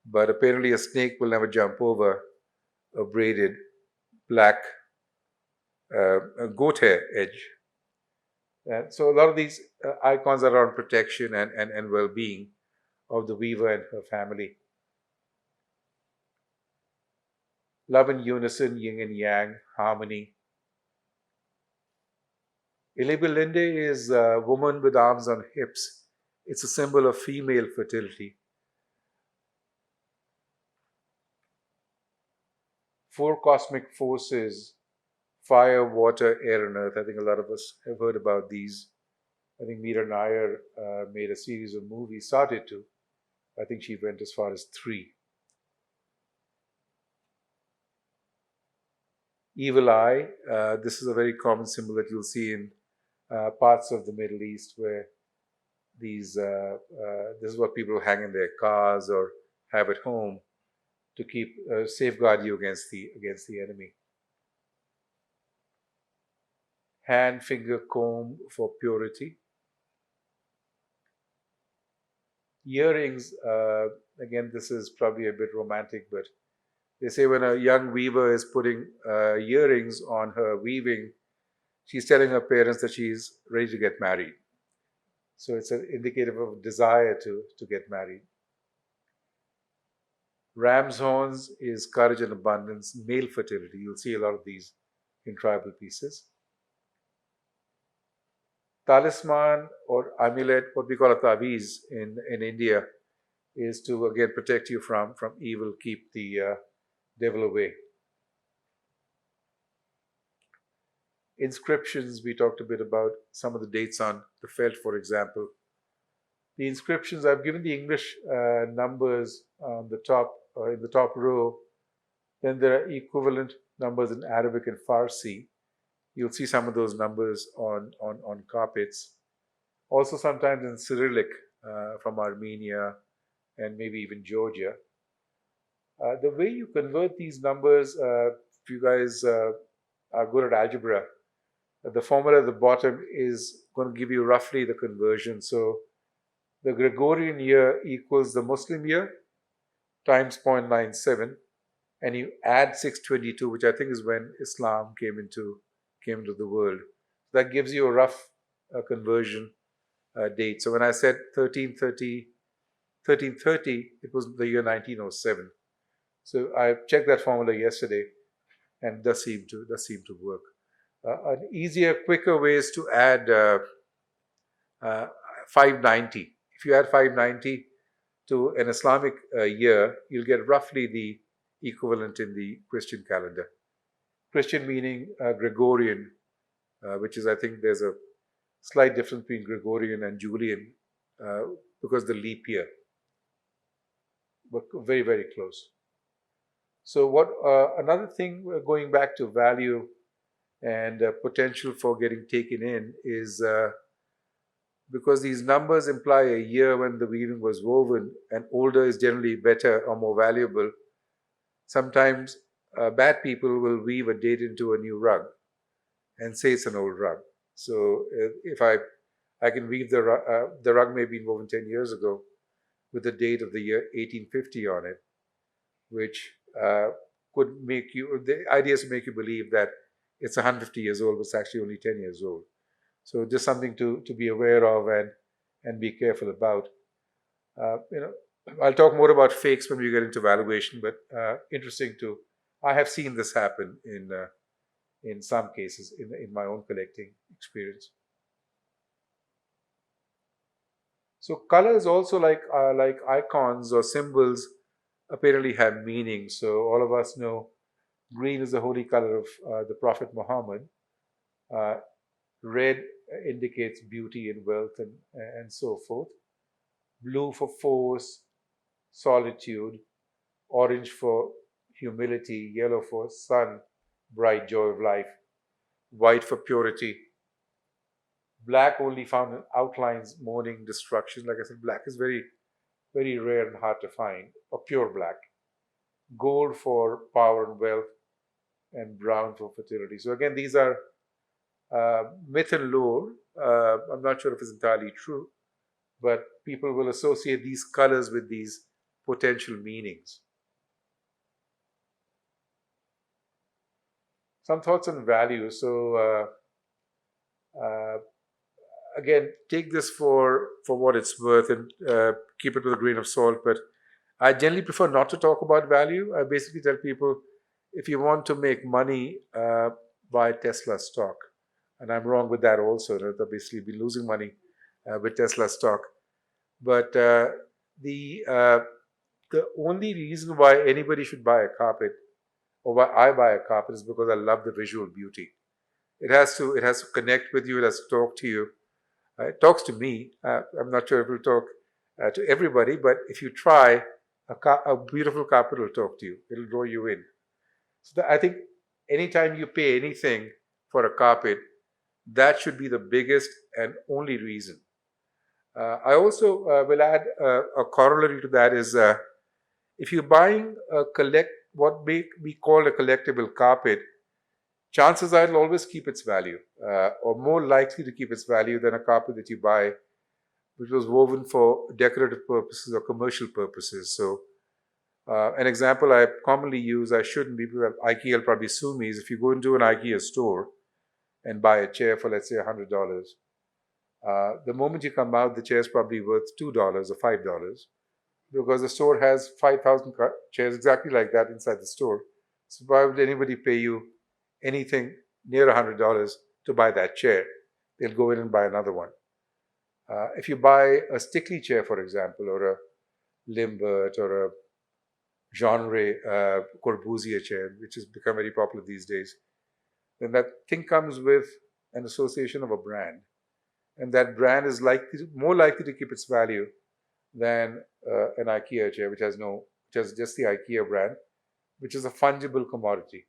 But apparently, a snake will never jump over a braided black goat hair edge. So a lot of these icons are on protection and well-being of the weaver and her family. Love and unison, yin and yang, harmony. Illibilinde is a woman with arms on hips. It's a symbol of female fertility. 4 cosmic forces: fire, water, air, and earth. I think a lot of us have heard about these. I think Meera Nair made a series of movies, started to. I think she went as far as 3. Evil eye. This is a very common symbol that you'll see in parts of the Middle East, where this is what people hang in their cars or have at home to keep safeguard you against the enemy. Hand, finger, comb for purity. Earrings. Again, this is probably a bit romantic, but they say when a young weaver is putting earrings on her weaving, she's telling her parents that she's ready to get married. So it's an indicative of desire to get married. Ram's horns is courage and abundance, male fertility. You'll see a lot of these in tribal pieces. Talisman or amulet, what we call a taviz in India, is to again protect you from evil, keep the devil away. Inscriptions, we talked a bit about some of the dates on the felt, for example. The inscriptions, I've given the English numbers on the top, in the top row. Then there are equivalent numbers in Arabic and Farsi. You'll see some of those numbers on carpets. Also sometimes in Cyrillic from Armenia and maybe even Georgia. The way you convert these numbers, if you guys are good at algebra, the formula at the bottom is going to give you roughly the conversion. So the Gregorian year equals the Muslim year times 0.97, and you add 622, which I think is when Islam came into the world. That gives you a rough conversion date. So when I said 1330, it was the year 1907. So I checked that formula yesterday, and it does seem to work. An easier, quicker way is to add 590. If you add 590 to an Islamic year, you'll get roughly the equivalent in the Christian calendar. Christian meaning Gregorian, which is, I think there's a slight difference between Gregorian and Julian because the leap year. But very, very close. So what another thing, going back to value and potential for getting taken in, is because these numbers imply a year when the weaving was woven, and older is generally better or more valuable. Sometimes bad people will weave a date into a new rug and say it's an old rug. So if I can weave the rug may be woven 10 years ago with the date of the year 1850 on it, which could make you, the idea is to make you believe that it's 150 years old, but it's actually only 10 years old. So just something to be aware of and be careful about. I'll talk more about fakes when we get into valuation, but interesting to, I have seen this happen in some cases in my own collecting experience. So colors also, like icons or symbols, apparently have meaning. So all of us know green is the holy color of the Prophet Muhammad. Red indicates beauty and wealth and so forth. Blue for force, solitude. Orange for humility. Yellow for sun, bright joy of life. White for purity. Black only found in outlines, mourning, destruction. Like I said, black is very, very rare and hard to find, or pure black. Gold for power and wealth, and brown for fertility. So again, these are myth and lore. I'm not sure if it's entirely true, but people will associate these colors with these potential meanings. Some thoughts on value. So again, take this for what it's worth, and keep it with a grain of salt. But I generally prefer not to talk about value. I basically tell people, if you want to make money, buy Tesla stock. And I'm wrong with that also. They'll basically be losing money with Tesla stock. But the only reason why anybody should buy a carpet, or why I buy a carpet, is because I love the visual beauty. It has to connect with you. It has to talk to you. It talks to me. I'm not sure if it will talk to everybody, but if you try, a beautiful carpet will talk to you. It'll draw you in. So I think anytime you pay anything for a carpet, that should be the biggest and only reason. I also will add a corollary to that is, if you're buying what we call a collectible carpet, chances are it'll always keep its value, or more likely to keep its value than a carpet that you buy which was woven for decorative purposes or commercial purposes. So an example I commonly use, I shouldn't be, because IKEA will probably sue me, is if you go into an IKEA store and buy a chair for, let's say, $100, the moment you come out, the chair is probably worth $2 or $5, because the store has 5,000 chairs exactly like that inside the store. So why would anybody pay you anything near $100 to buy that chair? They'll go in and buy another one. If you buy a Stickley chair, for example, or a Limbert or a genre Corbusier chair, which has become very popular these days, then that thing comes with an association of a brand. And that brand is more likely to keep its value than an IKEA chair, which has just the IKEA brand, which is a fungible commodity.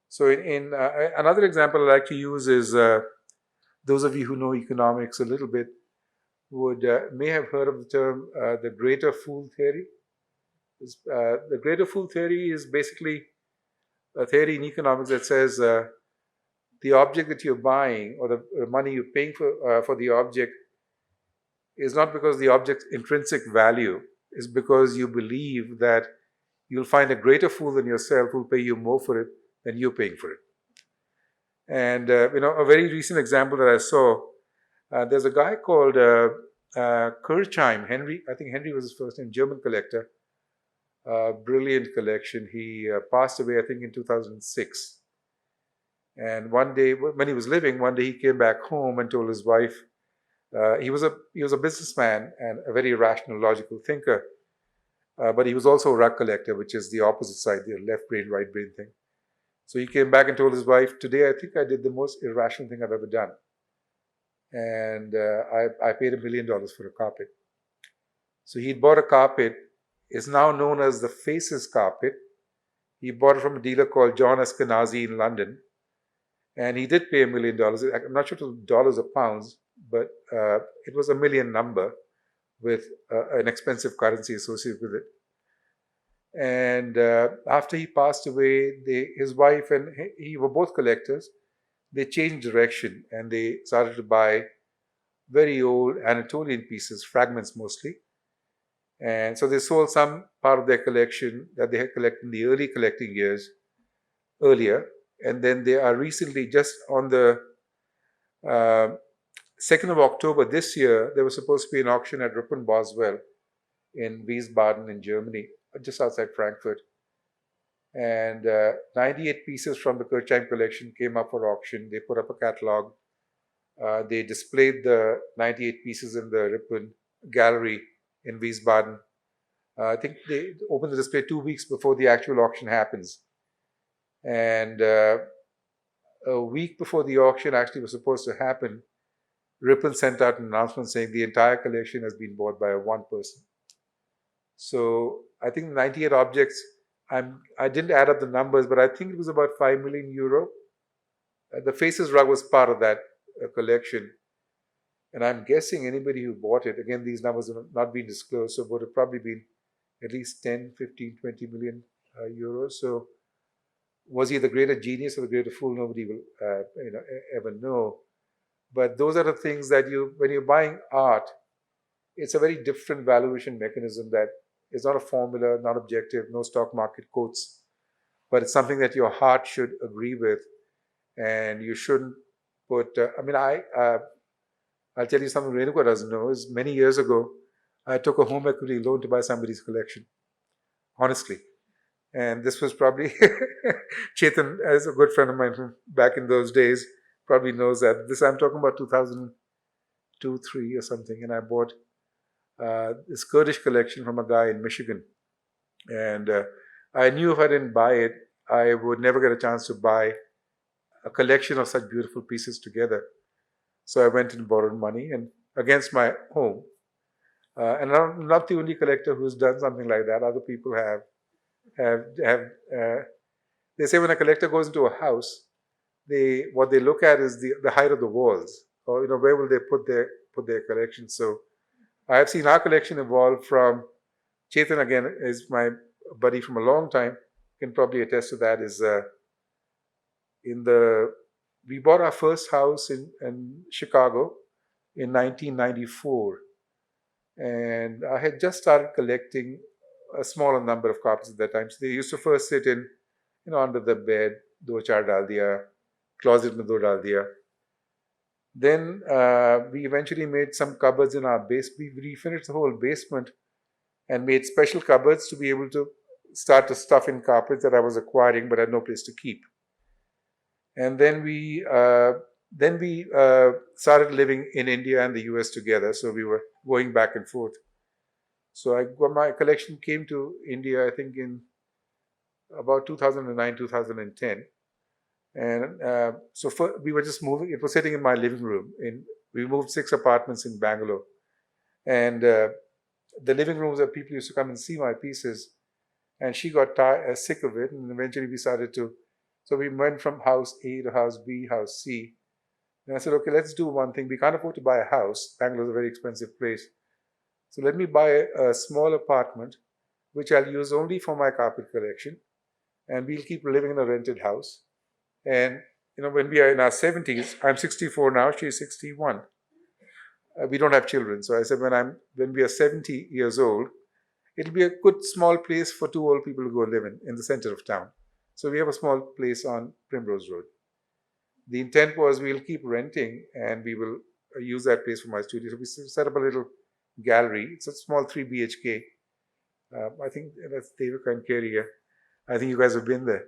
So in another example I like to use is, those of you who know economics a little bit may have heard of the term the greater fool theory. The greater fool theory is basically a theory in economics that says the object that you're buying, or the money you're paying for the object, is not because the object's intrinsic value, is because you believe that you'll find a greater fool than yourself who'll pay you more for it than you're paying for it. And a very recent example that I saw, there's a guy called Kirchheim, Henry, I think Henry was his first name, German collector, brilliant collection. He passed away, I think, in 2006. And one day, when he was living, one day he came back home and told his wife, he was a businessman and a very rational, logical thinker, but he was also a rug collector, which is the opposite side, the left brain, right brain thing. So he came back and told his wife, today I think I did the most irrational thing I've ever done. And I paid $1 million for a carpet. So he'd bought a carpet. It's now known as the Faces carpet. He bought it from a dealer called John Eskenazi in London. And he did pay $1 million. I'm not sure if it was dollars or pounds, but it was a million number with an expensive currency associated with it. And after he passed away, his wife and he were both collectors. They changed direction and they started to buy very old Anatolian pieces, fragments mostly. And so they sold some part of their collection that they had collected in the early collecting years earlier. And then they are recently, just on the 2nd of October this year, there was supposed to be an auction at Ripon Boswell in Wiesbaden in Germany, just outside Frankfurt. And 98 pieces from the Kirchheim collection came up for auction. They put up a catalog. They displayed the 98 pieces in the Ripon gallery in Wiesbaden. I think they opened the display 2 weeks before the actual auction happens. And a week before the auction actually was supposed to happen, Ripon sent out an announcement saying the entire collection has been bought by one person. So I think 98 objects. I didn't add up the numbers, but I think it was about 5 million euro. The Faces rug was part of that collection. And I'm guessing anybody who bought it, again, these numbers have not been disclosed, so it would have probably been at least 10, 15, 20 million euros. So was he the greater genius or the greater fool? Nobody will ever know. But those are the things that when you're buying art, it's a very different valuation mechanism that is not a formula, not objective, no stock market quotes, but it's something that your heart should agree with, and you shouldn't put. I'll tell you something Renuka doesn't know is many years ago, I took a home equity loan to buy somebody's collection, honestly. And this was probably Chetan, as a good friend of mine from back in those days, probably knows that. I'm talking about 2002, 3 or something, and I bought this Kurdish collection from a guy in Michigan. And I knew if I didn't buy it, I would never get a chance to buy a collection of such beautiful pieces together. So I went and borrowed money and against my home. And I'm not the only collector who's done something like that. Other people have. They say when a collector goes into a house, what they look at is the height of the walls, or where will they put their collection. So I have seen our collection evolve from. Chetan again is my buddy from a long time. Can probably attest to that. We bought our first house in Chicago in 1994, and I had just started collecting a smaller number of copies at that time. So they used to first sit in, under the bed, do char dal diya, closet mein do dal diya. Then we eventually made some cupboards in our base. We refinished the whole basement and made special cupboards to be able to start to stuff in carpets that I was acquiring but had no place to keep. And then we started living in India and the US together. So we were going back and forth. So my collection came to India, I think, in about 2009, 2010. And we were just moving. It was sitting in my living room. We moved 6 apartments in Bangalore. And the living rooms where people used to come and see my pieces. And she got sick of it. And eventually we started to. So we went from house A to house B, house C. And I said, okay, let's do one thing. We can't afford to buy a house. Bangalore is a very expensive place. So let me buy a small apartment, which I'll use only for my carpet collection. And we'll keep living in a rented house. And, when we are in our 70s, I'm 64 now, she's 61. We don't have children. So I said, when we are 70 years old, it'll be a good small place for 2 old people to go live in the center of town. So we have a small place on Primrose Road. The intent was we'll keep renting and we will use that place for my studio. So we set up a little gallery. It's a small 3 BHK. I think that's Devika and Kerry here. I think you guys have been there.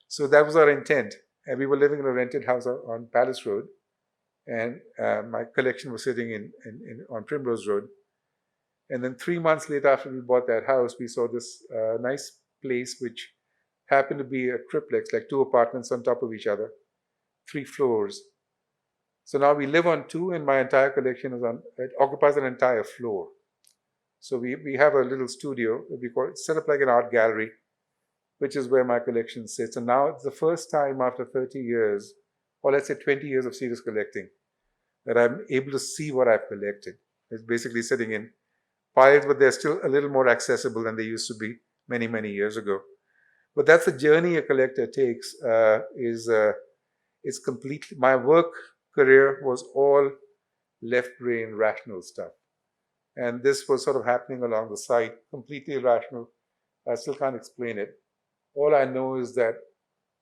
So that was our intent. And we were living in a rented house on Palace Road. And my collection was sitting on Primrose Road. And then 3 months later, after we bought that house, we saw this nice place which happened to be a triplex, like 2 apartments on top of each other, 3 floors. So now we live on 2, and my entire collection it occupies an entire floor. So we have a little studio that we call set up like an art gallery, which is where my collection sits. And now it's the first time after 30 years, or let's say 20 years of serious collecting, that I'm able to see what I've collected. It's basically sitting in piles, but they're still a little more accessible than they used to be many, many years ago. But that's the journey a collector takes. It's completely. My work career was all left brain rational stuff, and this was sort of happening along the side, completely irrational. I still can't explain it. All I know is that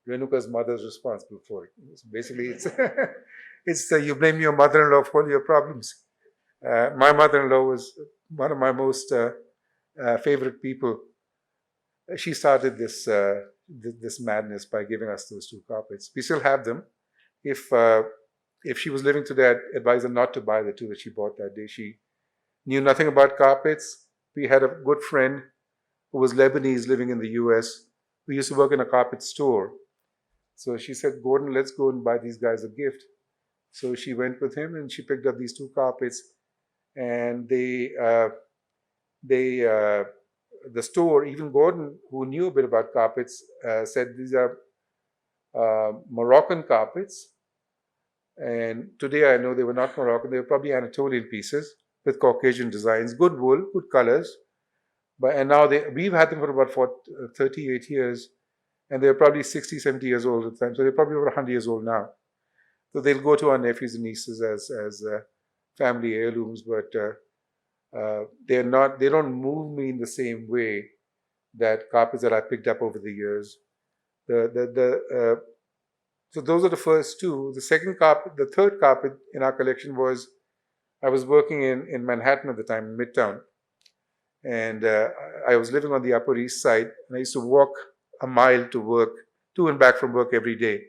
Renuka's mother is responsible for it. Basically, it's you blame your mother-in-law for all your problems. My mother-in-law was one of my most favorite people. She started this madness by giving us those 2 carpets. We still have them. If she was living today, I'd advise her not to buy the 2 that she bought that day. She knew nothing about carpets. We had a good friend who was Lebanese living in the US. We used to work in a carpet store. So she said, Gordon, let's go and buy these guys a gift So she went with him and she picked up these 2 carpets, and the store, even Gordon, who knew a bit about carpets, said these are Moroccan carpets. And today I know they were not Moroccan, they were probably Anatolian pieces with Caucasian designs, good wool, good colors. And now we've had them for about 38 years, and they're probably 60, 70 years old at the time. So they're probably over 100 years old now. So they'll go to our nephews and nieces as family heirlooms, but they don't move me in the same way that carpets that I picked up over the years. So those are the first 2. The third carpet in our collection was, I was working in Manhattan at the time, in Midtown, and I was living on the Upper East Side, and I used to walk a mile to work, to and back from work every day.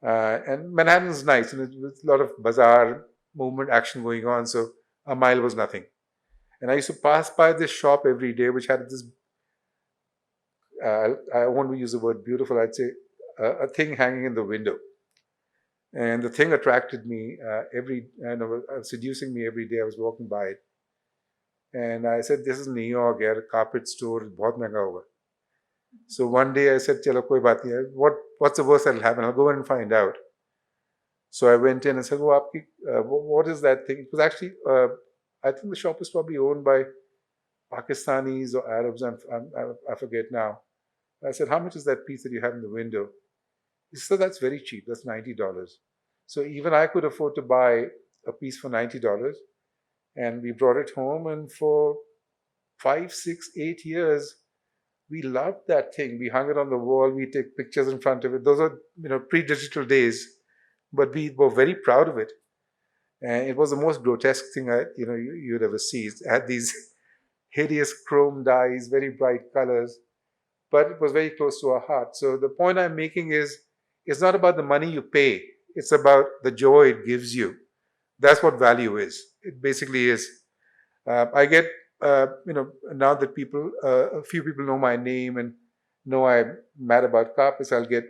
And Manhattan is nice, and there's a lot of bazaar movement, action going on, so a mile was nothing. And I used to pass by this shop every day, which had this, I won't use the word beautiful, I'd say a thing hanging in the window. And the thing attracted me seducing me every day I was walking by it. And I said, this is New York, a carpet store, bahut mehanga hoga. So one day I said, chalo koi baat nahi, what's the worst that'll happen? I'll go in and find out. So I went in and said, what is that thing? It was actually, I think the shop was probably owned by Pakistanis or Arabs, I forget now. I said, how much is that piece that you have in the window? He said, that's very cheap, that's $90. So even I could afford to buy a piece for $90. And we brought it home, and for 5, 6, 8 years, we loved that thing. We hung it on the wall, we take pictures in front of it. Those are, pre-digital days, but we were very proud of it. And it was the most grotesque thing you'd ever see. It had these hideous chrome dyes, very bright colors, but it was very close to our heart. So the point I'm making is, it's not about the money you pay, it's about the joy it gives you. That's what value is. It basically is. I get, now that a few people know my name and know I'm mad about carpets, I'll get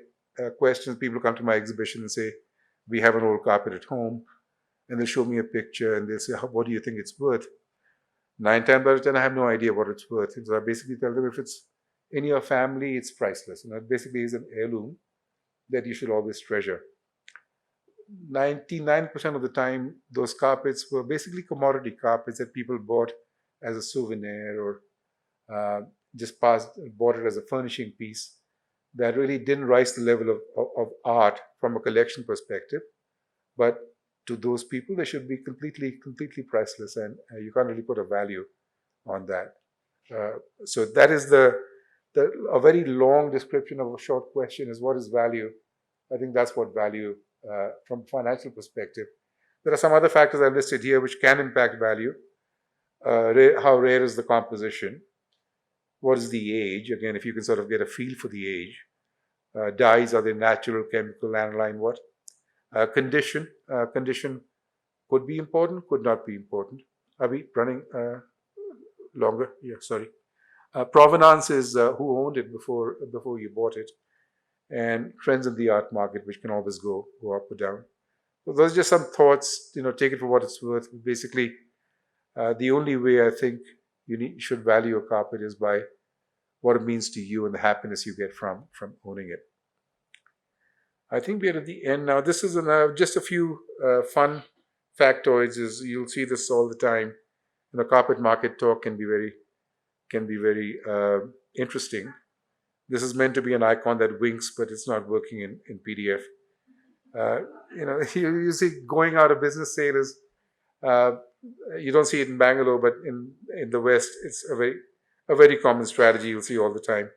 questions. People come to my exhibition and say, we have an old carpet at home. And they'll show me a picture and they'll say, what do you think it's worth? 9 times out of 10, I have no idea what it's worth. So I basically tell them, if it's in your family, it's priceless. It basically is an heirloom that you should always treasure. 99% of the time, those carpets were basically commodity carpets that people bought as a souvenir or just bought it as a furnishing piece that really didn't rise to the level of art from a collection perspective. But to those people, they should be completely priceless, and you can't really put a value on that. So that is a very long description of a short question is, what is value? I think that's what value, from a financial perspective. There are some other factors I've listed here which can impact value. How rare is the composition? What is the age? Again, if you can sort of get a feel for the age. Dyes, are they natural, chemical, aniline, what? Condition could be important, could not be important. Are we running longer? Yeah, sorry. Provenance is who owned it before you bought it, and trends in the art market, which can always go up or down. So those are just some thoughts. Take it for what it's worth. Basically, the only way I think you should value a carpet is by what it means to you and the happiness you get from owning it. I think we're at the end now. This is just a few fun factoids. You'll see this all the time. Carpet market talk can be very interesting. This is meant to be an icon that winks, but it's not working in PDF. You see going out of business sale is, you don't see it in Bangalore, but in the West, it's a very common strategy you'll see all the time.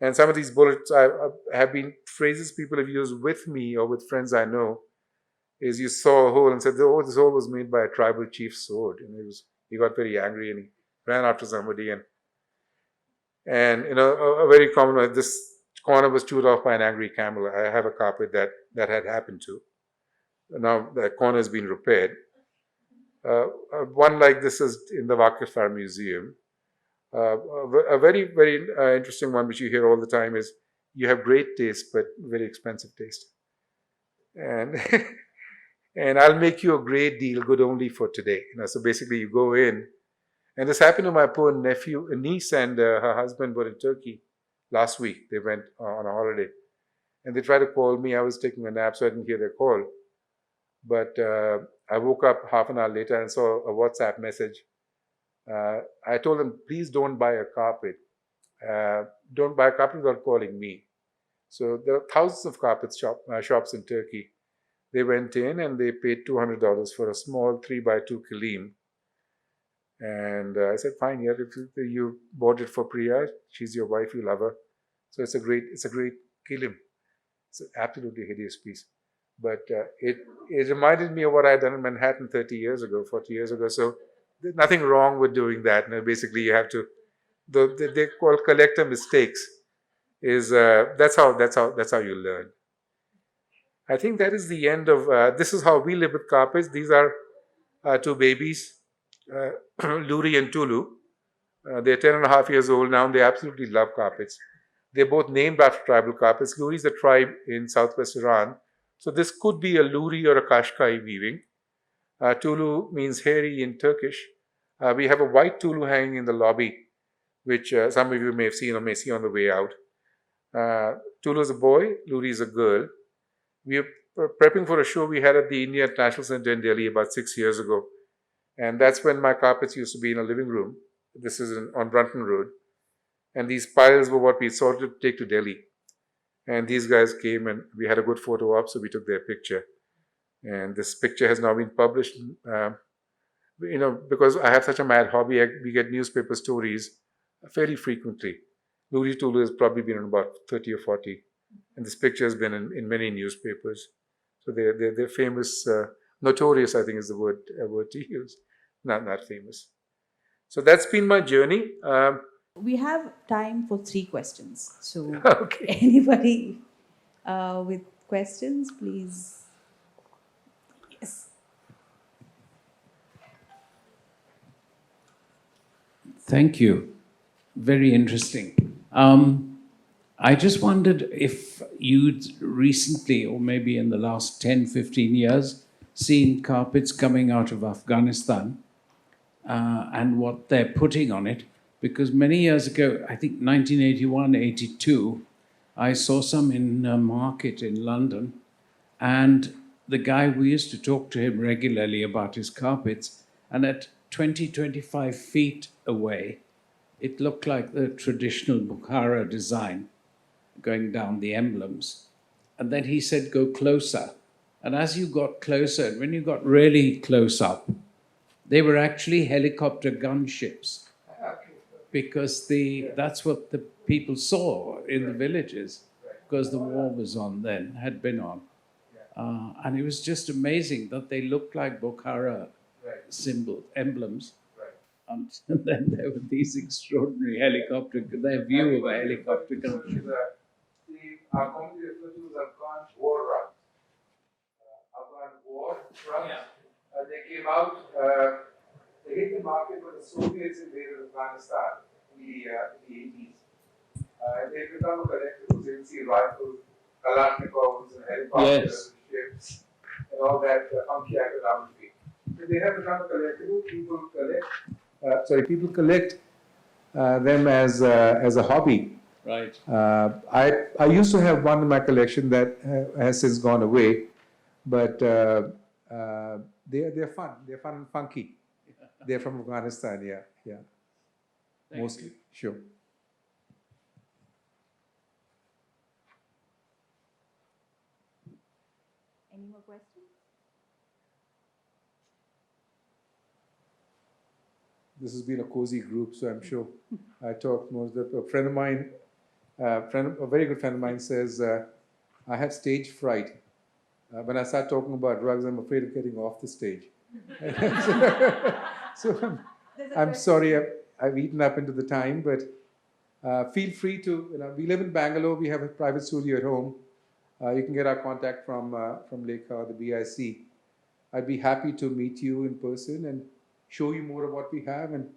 And some of these bullets have been phrases people have used with me or with friends I know. Is you saw a hole and said, "Oh, this hole was made by a tribal chief's sword." And he got very angry and he ran after somebody. And a very common one. This corner was chewed off by an angry camel. I have a carpet that had happened to. Now the corner has been repaired. One like this is in the Waqf Museum. A very, very interesting one which you hear all the time is, you have great taste but very expensive taste. And and I'll make you a great deal, good only for today. So basically, you go in, and this happened to my poor niece, and her husband were in Turkey last week. They went on a holiday, and they tried to call me. I was taking a nap, so I didn't hear their call. But I woke up half an hour later and saw a WhatsApp message. I told them, please don't buy a carpet. Don't buy a carpet without calling me. So there are thousands of carpet shops in Turkey. They went in and they paid $200 for a small 3x2 kilim. And I said, fine, yeah, if you bought it for Priya, she's your wife, you love her. So it's a great kilim. It's an absolutely hideous piece. But it reminded me of what I had done in Manhattan 30 years ago, 40 years ago. So there's nothing wrong with doing that. Basically, you have to, they call collector mistakes. That's how you learn. I think that is the end of, this is how we live with carpets. These are two babies, Luri and Tulu. They're 10.5 years old now, and they absolutely love carpets. They're both named after tribal carpets. Luri is a tribe in southwest Iran. So this could be a Luri or a Kashkai weaving. Tulu means hairy in Turkish. We have a white Tulu hanging in the lobby, which some of you may have seen or may see on the way out. Tulu is a boy, Luri is a girl. We are prepping for a show we had at the India International Center in Delhi about 6 years ago. And that's when my carpets used to be in a living room. This is on Brunton Road. And these piles were what we sort of take to Delhi. And these guys came and we had a good photo op, so we took their picture. And this picture has now been published. Because I have such a mad hobby, we get newspaper stories fairly frequently. Luri Tulu has probably been in about 30 or 40. And this picture has been in many newspapers. So they're famous, notorious, I think is the word to use. Not famous. So that's been my journey. We have time for 3 questions. So Okay. anybody with questions, please. Yes. Thank you. Very interesting. I just wondered if you'd recently, or maybe in the last 10, 15 years, seen carpets coming out of Afghanistan and what they're putting on it. Because many years ago, I think 1981, 82, I saw some in a market in London. And the guy, we used to talk to him regularly about his carpets. And at 20, 25 feet away, it looked like the traditional Bukhara design going down the emblems. And then he said, go closer. And as you got closer, when you got really close up, they were actually helicopter gunships. Because that's what the people saw in the villages, because the war was on then, had been on. And it was just amazing that they looked like Bukhara emblems. And then there were these extraordinary their view of a helicopter gunship. Our commonly referred to as Afghan war runs. Afghan war runs. They came out, they hit the market when the Soviets invaded Afghanistan in the 80s. They've become a collectibles. You can see rifles, Kalashnikovs, and helicopters, ships, and all that funky iconography. So they have become a collectible. People collect them as a hobby. Right. I used to have one in my collection that has since gone away, but they're fun. They're fun and funky. They're from Afghanistan. Yeah. Mostly, sure. Any more questions? This has been a cozy group, so I'm sure I talked most of a friend of mine. A very good friend of mine says, I have stage fright. When I start talking about drugs, I'm afraid of getting off the stage. So I'm sorry I've eaten up into the time, but feel free to, we live in Bangalore, we have a private studio at home. You can get our contact from Lekha or the BIC. I'd be happy to meet you in person and show you more of what we have and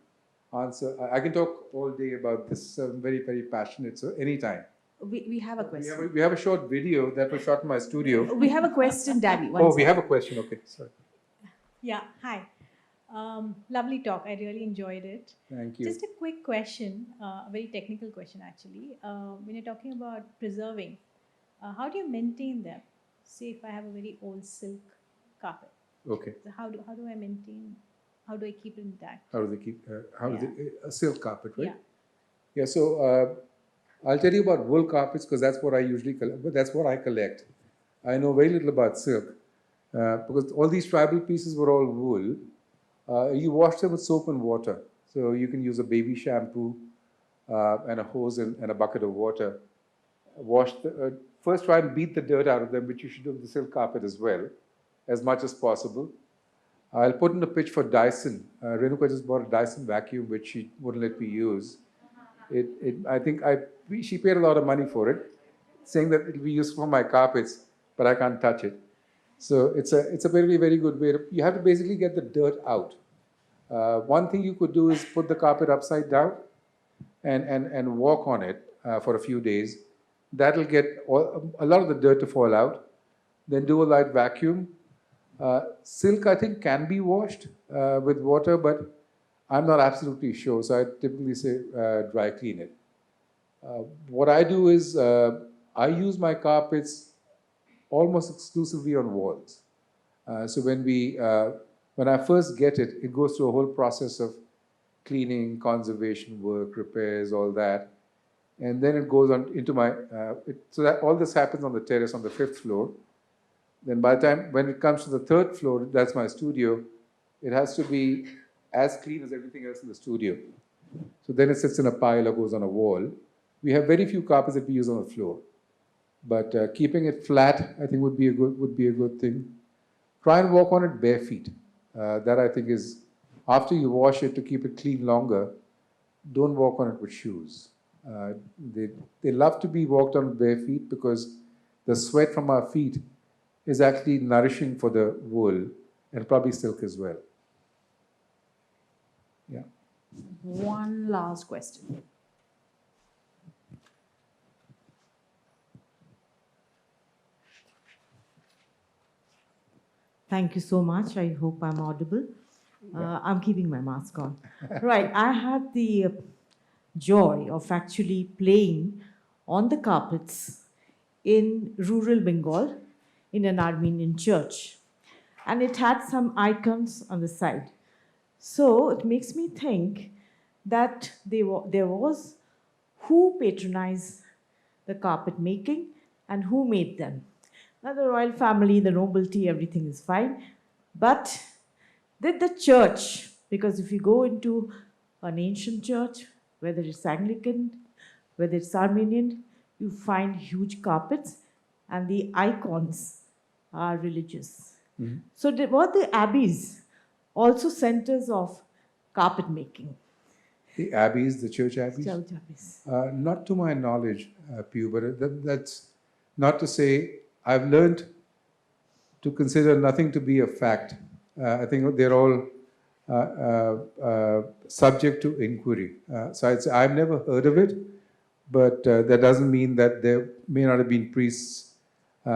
answer. I can talk all day about this. I'm very, very passionate, so anytime. We have a question. We have a short video that was shot in my studio. We have a question, Danny. One Oh, we second. have a question. Okay, sorry. Yeah, hi. Lovely talk. I really enjoyed it. Thank you. Just a quick question, a very technical question actually. When you're talking about preserving, how do you maintain them? Say if I have a very old silk carpet, Okay. so how do I maintain? How do I keep it intact? How do they keep? How is it? A silk carpet, right? Yeah. Yeah. So I'll tell you about wool carpets because that's what I usually collect. But that's what I collect. I know very little about silk because all these tribal pieces were all wool. You wash them with soap and water. So you can use a baby shampoo and a hose and a bucket of water. First try and beat the dirt out of them, which you should do with the silk carpet as well, as much as possible. I'll put in a pitch for Dyson. Renuka just bought a Dyson vacuum, which she wouldn't let me use. She paid a lot of money for it, saying that it'll be useful for my carpets, but I can't touch it. So it's a very, very good way. You have to basically get the dirt out. One thing you could do is put the carpet upside down and walk on it for a few days. That'll get a lot of the dirt to fall out. Then do a light vacuum. Silk, I think, can be washed with water, but I'm not absolutely sure. So I typically say dry clean it. What I do is I use my carpets almost exclusively on walls. So when I first get it, it goes through a whole process of cleaning, conservation work, repairs, all that. And then it goes on into so that all this happens on the terrace on the 5th floor. Then by the time, when it comes to the 3rd floor, that's my studio, it has to be as clean as everything else in the studio. So then it sits in a pile or goes on a wall. We have very few carpets that we use on the floor. But keeping it flat, I think, would be a good thing. Try and walk on it bare feet. That I think is, after you wash it to keep it clean longer, don't walk on it with shoes. They love to be walked on bare feet because the sweat from our feet is actually nourishing for the wool and probably silk as well. Yeah. One last question. Thank you so much. I hope I'm audible. I'm keeping my mask on. Right. I had the joy of actually playing on the carpets in rural Bengal in an Armenian church. And it had some icons on the side. So it makes me think that there was who patronized the carpet making and who made them. Now, the royal family, the nobility, everything is fine. But did the church, because if you go into an ancient church, whether it's Anglican, whether it's Armenian, you find huge carpets and the icons are religious. Mm-hmm. So were the abbeys also centers of carpet making? The abbeys, the church abbeys? Church abbeys. Not to my knowledge, Pew, but that's not to say I've learned to consider nothing to be a fact. I think they're all subject to inquiry. So I'd say I've never heard of it, but that doesn't mean that there may not have been priests,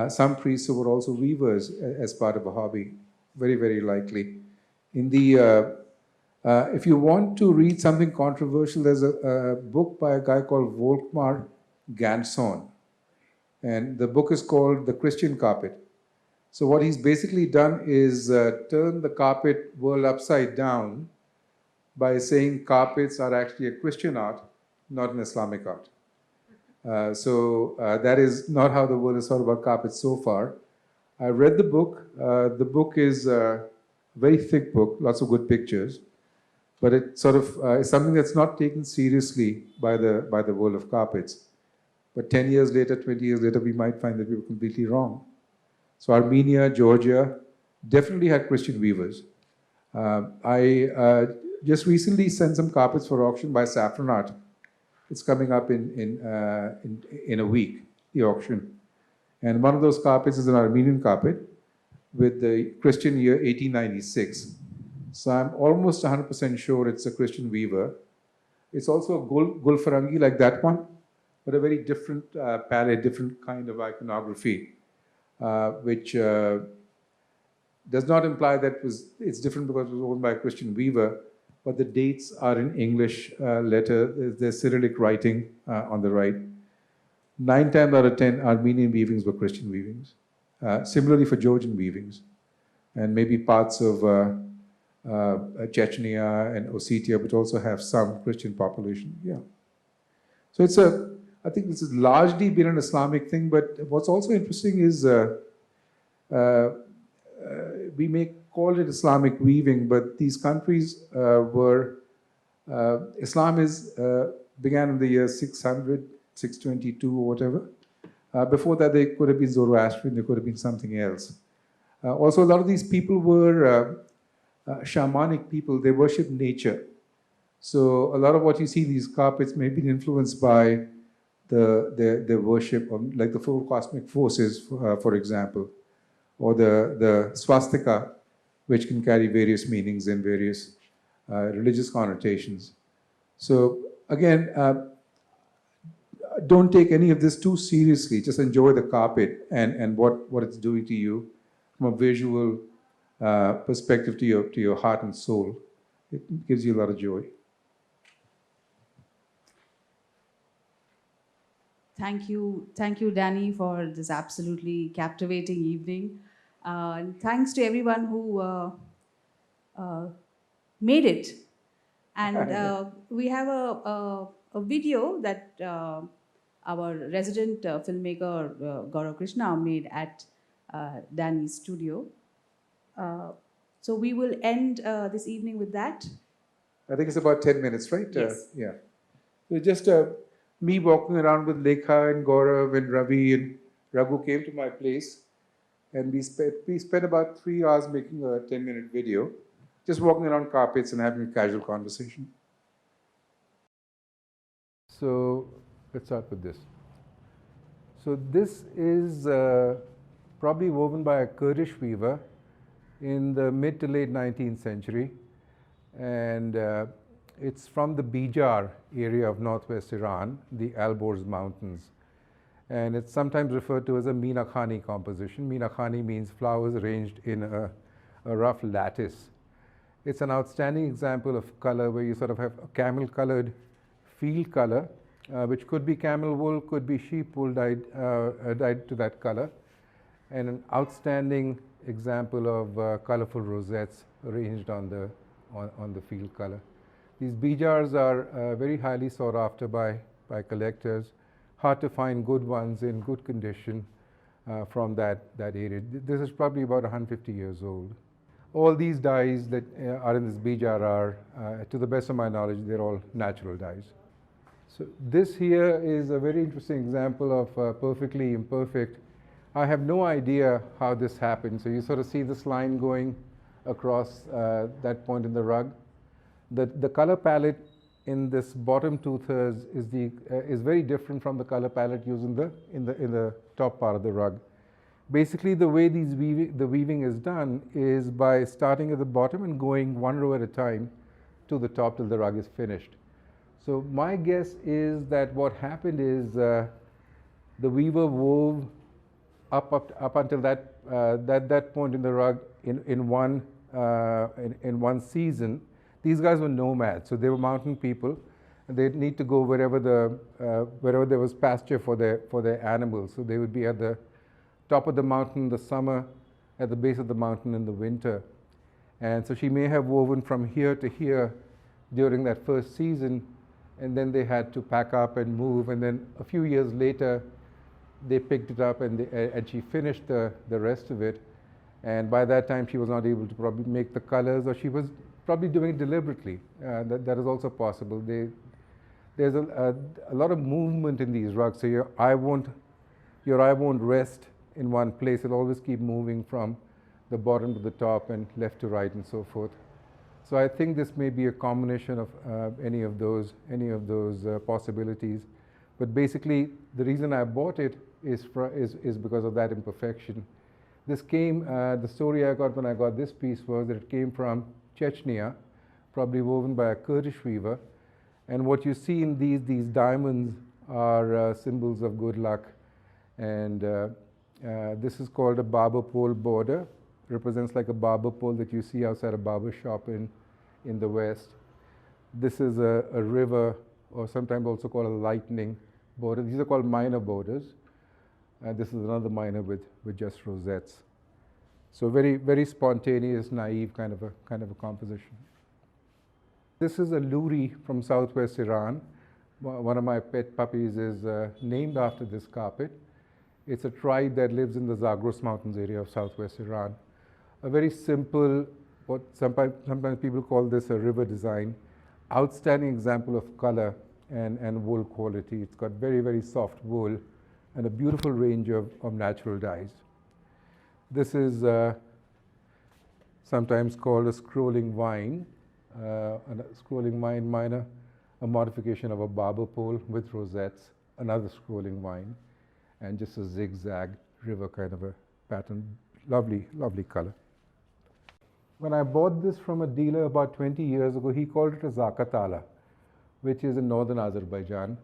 some priests who were also weavers as part of a hobby. Very, very likely. In the if you want to read something controversial, there's a book by a guy called Volkmar Gansson. And the book is called The Christian Carpet. So what he's basically done is turn the carpet world upside down by saying carpets are actually a Christian art, not an Islamic art. So that is not how the world has thought about carpets so far. I read the book. The book is a very thick book, lots of good pictures. But it sort of is something that's not taken seriously by the world of carpets. But 10 years later, 20 years later, we might find that we were completely wrong. So Armenia, Georgia definitely had Christian weavers. I just recently sent some carpets for auction by Saffron Art. It's coming up in a week, the auction. And one of those carpets is an Armenian carpet with the Christian year 1896. So I'm almost 100% sure it's a Christian weaver. It's also a gulfarangi like that one, but a very different palette, different kind of iconography, which does not imply that it's different because it was owned by a Christian weaver, but the dates are in English letter. There's Cyrillic writing on the right. 9 times out of 10 Armenian weavings were Christian weavings. Similarly for Georgian weavings, and maybe parts of Chechnya and Ossetia, which also have some Christian population. Yeah. So I think this has largely been an Islamic thing, but what's also interesting is we may call it Islamic weaving, but these countries Islam began in the year 600, 622 or whatever. Before that, they could have been Zoroastrian, they could have been something else. Also, a lot of these people were shamanic people. They worship nature. So a lot of what you see in these carpets may be influenced by the worship of, like the 4 cosmic forces, for example, or the swastika, which can carry various meanings and various religious connotations. So again, don't take any of this too seriously. Just enjoy the carpet and what it's doing to you from a visual perspective to your heart and soul. It gives you a lot of joy. Thank you, Danny, for this absolutely captivating evening. And thanks to everyone who made it. And we have a video that our resident filmmaker Gaurav Krishna made at Danny's studio. So we will end this evening with that. I think it's about 10 minutes, right? Yes. Yeah. So just me walking around with Lekha and Gaurav and Ravi and Raghu came to my place, and we spent about 3 hours making a 10-minute video, just walking around carpets and having a casual conversation. So let's start with this. So this is probably woven by a Kurdish weaver in the mid to late 19th century, and it's from the Bijar area of northwest Iran, the Alborz Mountains. And it's sometimes referred to as a Minakhani composition. Minakhani means flowers arranged in a rough lattice. It's an outstanding example of color where you sort of have a camel-colored field color, which could be camel wool, could be sheep wool dyed to that color, and an outstanding example of colorful rosettes arranged on the field color. These bijars are very highly sought after by collectors. Hard to find good ones in good condition from that area. This is probably about 150 years old. All these dyes that are in this bijar are, to the best of my knowledge, they're all natural dyes. So this here is a very interesting example of perfectly imperfect. I have no idea how this happened. So you sort of see this line going across that point in the rug. The color palette in this bottom 2/3 is very different from the color palette used in the top part of the rug. Basically, the way the weaving is done is by starting at the bottom and going 1 row at a time to the top till the rug is finished. So my guess is that what happened is the weaver wove up until that point in the rug in one season. These guys were nomads, so they were mountain people, and they'd need to go wherever there was pasture for their animals. So they would be at the top of the mountain in the summer, at the base of the mountain in the winter. And so she may have woven from here to here during that first season, and then they had to pack up and move, and then a few years later they picked it up and she finished the rest of it. And by that time she was not able to probably make the colors, or she was probably doing it deliberately. That is also possible. There's a lot of movement in these rugs, so your eye won't rest in one place. It'll always keep moving from the bottom to the top and left to right and so forth. So I think this may be a combination of any of those possibilities. But basically, the reason I bought it is because of that imperfection. This came, the story I got when I got this piece was that it came from Chechnya, probably woven by a Kurdish weaver. And what you see in these diamonds are symbols of good luck. And this is called a barber pole border. Represents like a barber pole that you see outside a barber shop in the West. This is a river, or sometimes also called a lightning border. These are called minor borders. And this is another minor with just rosettes. So very, very spontaneous, naive kind of a composition. This is a luri from southwest Iran. One of my pet puppies is named after this carpet. It's a tribe that lives in the Zagros Mountains area of southwest Iran. A very simple, what sometimes people call this a river design, outstanding example of color and wool quality. It's got very, very soft wool and a beautiful range of natural dyes. This is sometimes called a scrolling vine. A scrolling vine minor, a modification of a barber pole with rosettes, another scrolling vine, and just a zigzag river kind of a pattern. Lovely, lovely color. When I bought this from a dealer about 20 years ago, he called it a zakatala, which is in northern Azerbaijan.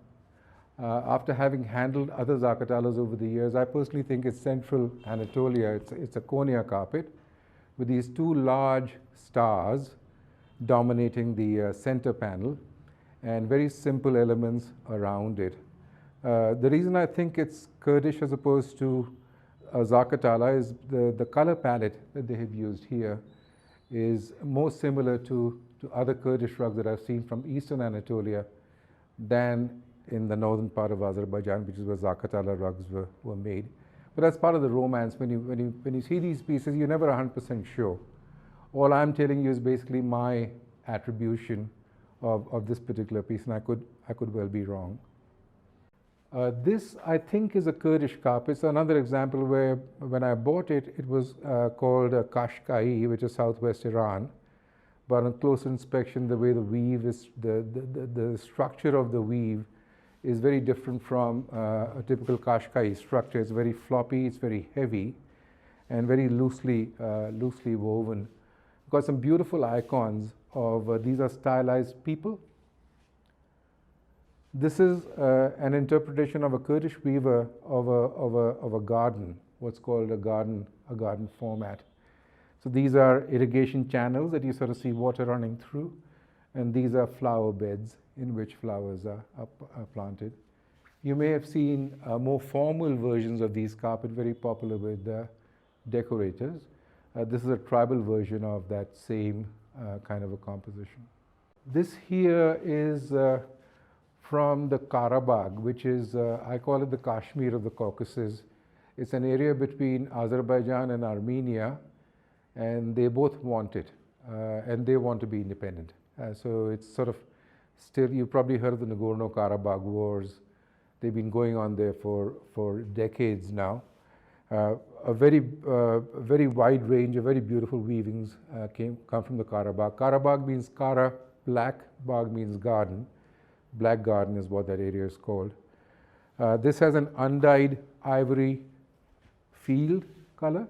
After having handled other zakatalas over the years, I personally think it's central Anatolia. It's a Konya carpet with these two large stars dominating the center panel and very simple elements around it. The reason I think it's Kurdish as opposed to Zakatala is the color palette that they have used here is more similar to other Kurdish rugs that I've seen from eastern Anatolia than in the northern part of Azerbaijan, which is where Zakatala rugs were made. But that's part of the romance. When you see these pieces, you're never 100% sure. All I'm telling you is basically my attribution of this particular piece, and I could well be wrong. This, I think, is a Kurdish carpet. So another example where, when I bought it, it was called Kashkai, which is southwest Iran. But on close inspection, the way the weave is, the structure of the weave is very different from a typical Kashkai structure. It's very floppy, it's very heavy, and very loosely woven. Got some beautiful icons of, these are stylized people. This is an interpretation of a Kurdish weaver of a garden, what's called a garden format. So these are irrigation channels that you sort of see water running through, and these are flower beds in which flowers are planted. You may have seen more formal versions of these carpet, very popular with decorators. This is a tribal version of that same kind of a composition. This here is from the Karabakh, which is, I call it the Kashmir of the Caucasus. It's an area between Azerbaijan and Armenia, and they both want it, and they want to be independent. So it's sort of still, you've probably heard of the Nagorno-Karabakh wars. They've been going on there for decades now. A very wide range of very beautiful weavings come from the Karabakh. Karabakh means Kara, black, Bagh means garden. Black garden is what that area is called. This has an undyed ivory field color,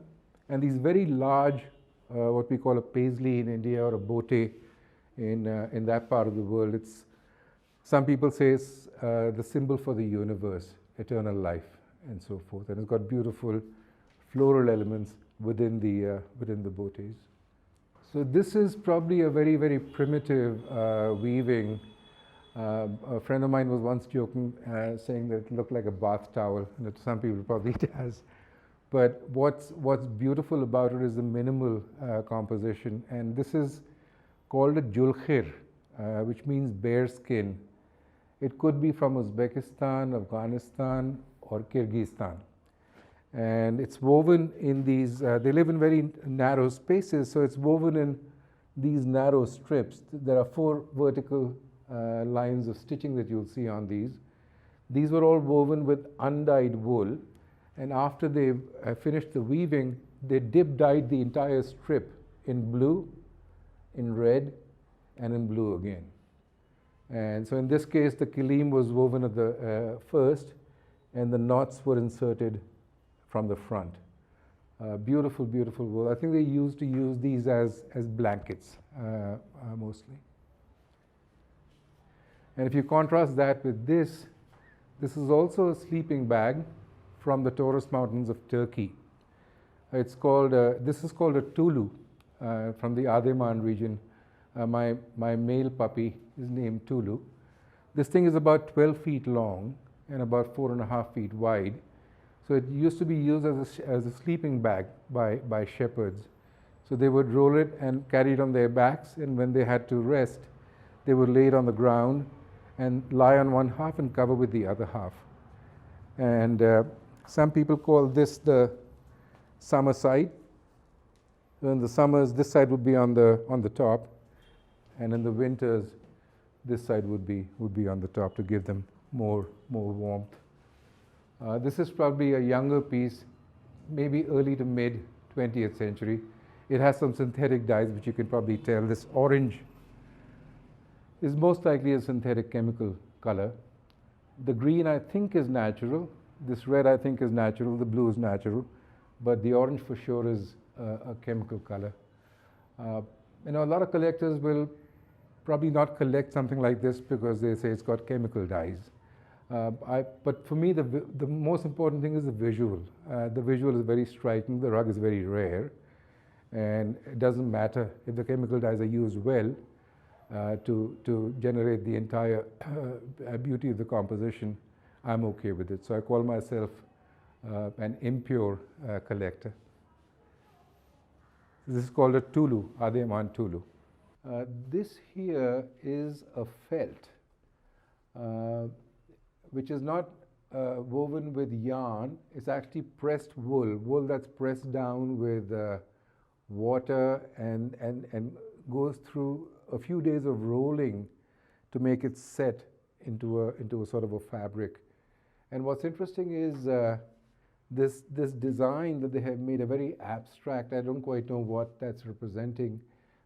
and these very large, what we call a paisley in India or a bote in that part of the world. Some people say it's the symbol for the universe, eternal life, and so forth. And it's got beautiful floral elements within the botes. So this is probably a very, very primitive weaving. A friend of mine was once joking, saying that it looked like a bath towel, and that some people probably does. But what's beautiful about it is the minimal composition, and this is called a julkhir, which means bear skin. It could be from Uzbekistan, Afghanistan, or Kyrgyzstan. And it's woven in these, they live in very narrow spaces, so it's woven in these narrow strips. There are 4 vertical lines of stitching that you'll see on these. These were all woven with undyed wool, and after they finished the weaving, they dip-dyed the entire strip in blue, in red, and in blue again. And so in this case, the kilim was woven at the first, and the knots were inserted from the front. Beautiful, beautiful wool. I think they used to use these as blankets, mostly. And if you contrast that with this, This is also a sleeping bag from the Taurus Mountains of Turkey. It's called, this is called a Tulu from the Ademan region. My male puppy is named Tulu. This thing is about 12 feet long and about 4.5 feet wide. So it used to be used as a sleeping bag by shepherds. So they would roll it and carry it on their backs, and when they had to rest, they would lay it on the ground and lie on one half and cover with the other half. And some people call this the summer side. So in the summers, this side would be on the top, and in the winters, this side would be on the top to give them more warmth. This is probably a younger piece, maybe early to mid 20th century. It has some synthetic dyes, which you can probably tell. This orange is most likely a synthetic chemical color. The green, I think, is natural. This red, I think, is natural. The blue is natural. But the orange for sure is a chemical color. A lot of collectors will probably not collect something like this because they say it's got chemical dyes. But for me, the most important thing is the visual. The visual is very striking. The rug is very rare. And it doesn't matter if the chemical dyes are used well to generate the entire beauty of the composition. I'm okay with it. So I call myself an impure collector. This is called a Tulu, Ademan Tulu. This here is a felt, which is not woven with yarn. It's actually pressed wool that's pressed down with water and goes through a few days of rolling to make it set into a sort of a fabric. And what's interesting is this design that they have made, a very abstract. I don't quite know what that's representing.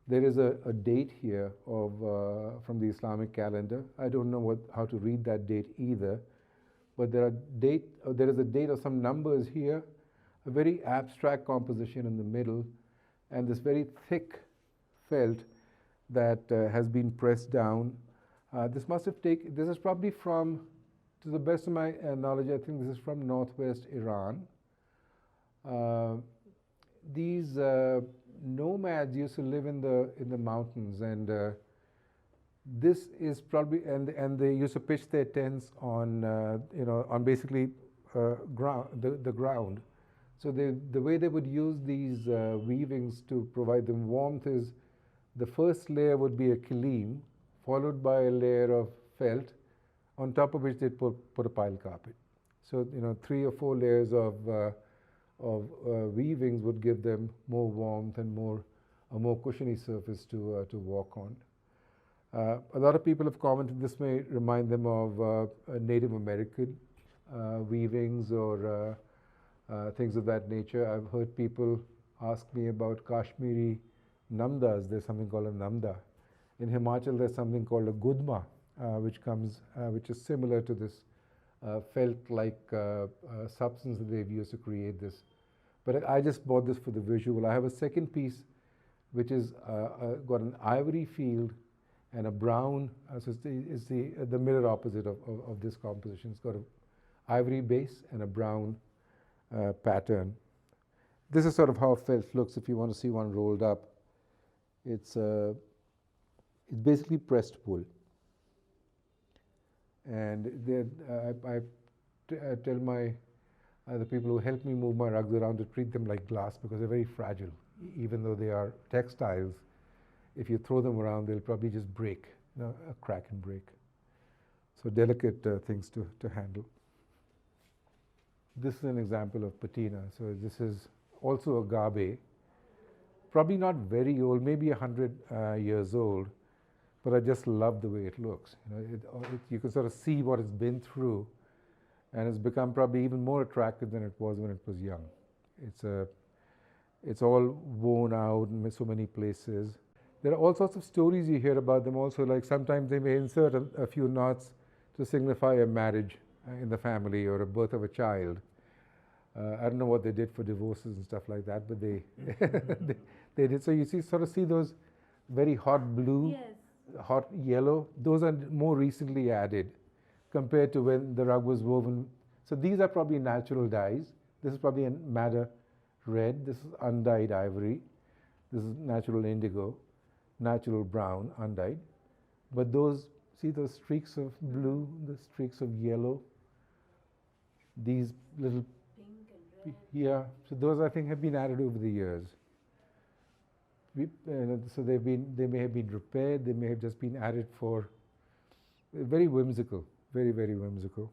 There is a date here from the Islamic calendar. I don't know how to read that date either. But there is a date of some numbers here, a very abstract composition in the middle, and this very thick felt that has been pressed down. This is probably from, to the best of my knowledge, I think this is from northwest Iran. These nomads used to live in the mountains, and this is probably, and they used to pitch their tents on on basically the ground. So the way they would use these weavings to provide them warmth is the first layer would be a kilim, followed by a layer of felt, on top of which they'd put a pile carpet. So 3 or 4 layers of weavings would give them more warmth and a more cushiony surface to walk on. A lot of people have commented this may remind them of Native American weavings or things of that nature. I've heard people ask me about Kashmiri namdas. There's something called a namda. In Himachal, there's something called a gudma, which is similar to this felt-like substance that they've used to create this. But I just bought this for the visual. I have a second piece which is got an ivory field and a brown, so it's the mirror opposite of this composition. It's got an ivory base and a brown pattern. This is sort of how felt looks if you want to see one rolled up. It's basically pressed wool. And I tell the people who help me move my rugs around to treat them like glass because they're very fragile. Even though they are textiles, if you throw them around, they'll probably just break, a crack and break. So delicate things to handle. This is an example of patina. So this is also a gabe, probably not very old, maybe 100 years old, but I just love the way it looks. You can sort of see what it's been through, and it's become probably even more attractive than it was when it was young. It's all worn out in so many places. There are all sorts of stories you hear about them also, like sometimes they may insert a few knots to signify a marriage in the family or a birth of a child. I don't know what they did for divorces and stuff like that, but they they did. So you sort of see those very hot blue, hot yellow. Those are more recently added. compared to when the rug was woven. So these are probably natural dyes. This is probably a madder red. This is undyed ivory. This is natural indigo, natural brown, undyed. But those, see those streaks of blue, the streaks of yellow, these little pink and red. Yeah, so those I think have been added over the years. So they may have been repaired, they may have just been added for very whimsical, very, very whimsical.